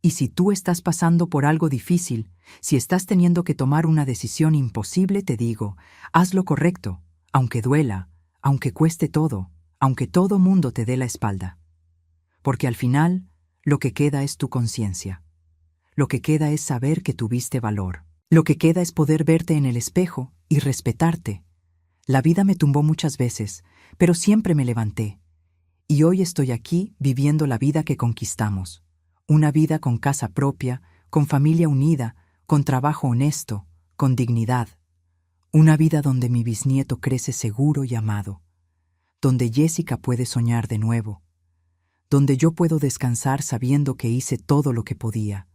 Y si tú estás pasando por algo difícil, si estás teniendo que tomar una decisión imposible, te digo, haz lo correcto, aunque duela, aunque cueste todo, aunque todo mundo te dé la espalda. Porque al final, lo que queda es tu conciencia. Lo que queda es saber que tuviste valor. Lo que queda es poder verte en el espejo y respetarte. La vida me tumbó muchas veces, pero siempre me levanté. Y hoy estoy aquí viviendo la vida que conquistamos. Una vida con casa propia, con familia unida, con trabajo honesto, con dignidad. Una vida donde mi bisnieto crece seguro y amado. Donde Jessica puede soñar de nuevo. Donde yo puedo descansar sabiendo que hice todo lo que podía.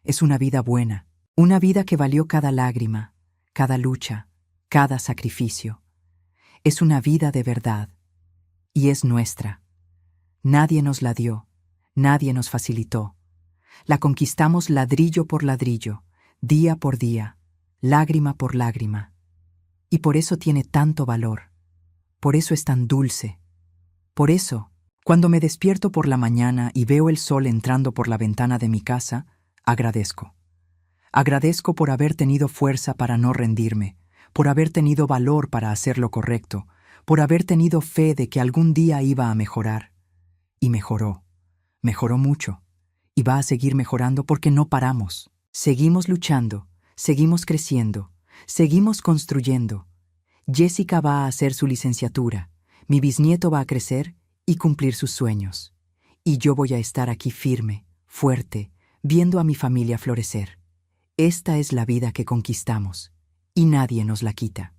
Es una vida buena, una vida que valió cada lágrima, cada lucha, cada sacrificio. Es una vida de verdad. Y es nuestra. Nadie nos la dio, nadie nos facilitó. La conquistamos ladrillo por ladrillo, día por día, lágrima por lágrima. Y por eso tiene tanto valor. Por eso es tan dulce. Por eso, cuando me despierto por la mañana y veo el sol entrando por la ventana de mi casa, agradezco. Agradezco por haber tenido fuerza para no rendirme, por haber tenido valor para hacer lo correcto, por haber tenido fe de que algún día iba a mejorar. Y mejoró. Mejoró mucho. Y va a seguir mejorando porque no paramos. Seguimos luchando, seguimos creciendo, seguimos construyendo. Jessica va a hacer su licenciatura, mi bisnieto va a crecer y cumplir sus sueños. Y yo voy a estar aquí firme, fuerte, viendo a mi familia florecer. Esta es la vida que conquistamos, y nadie nos la quita.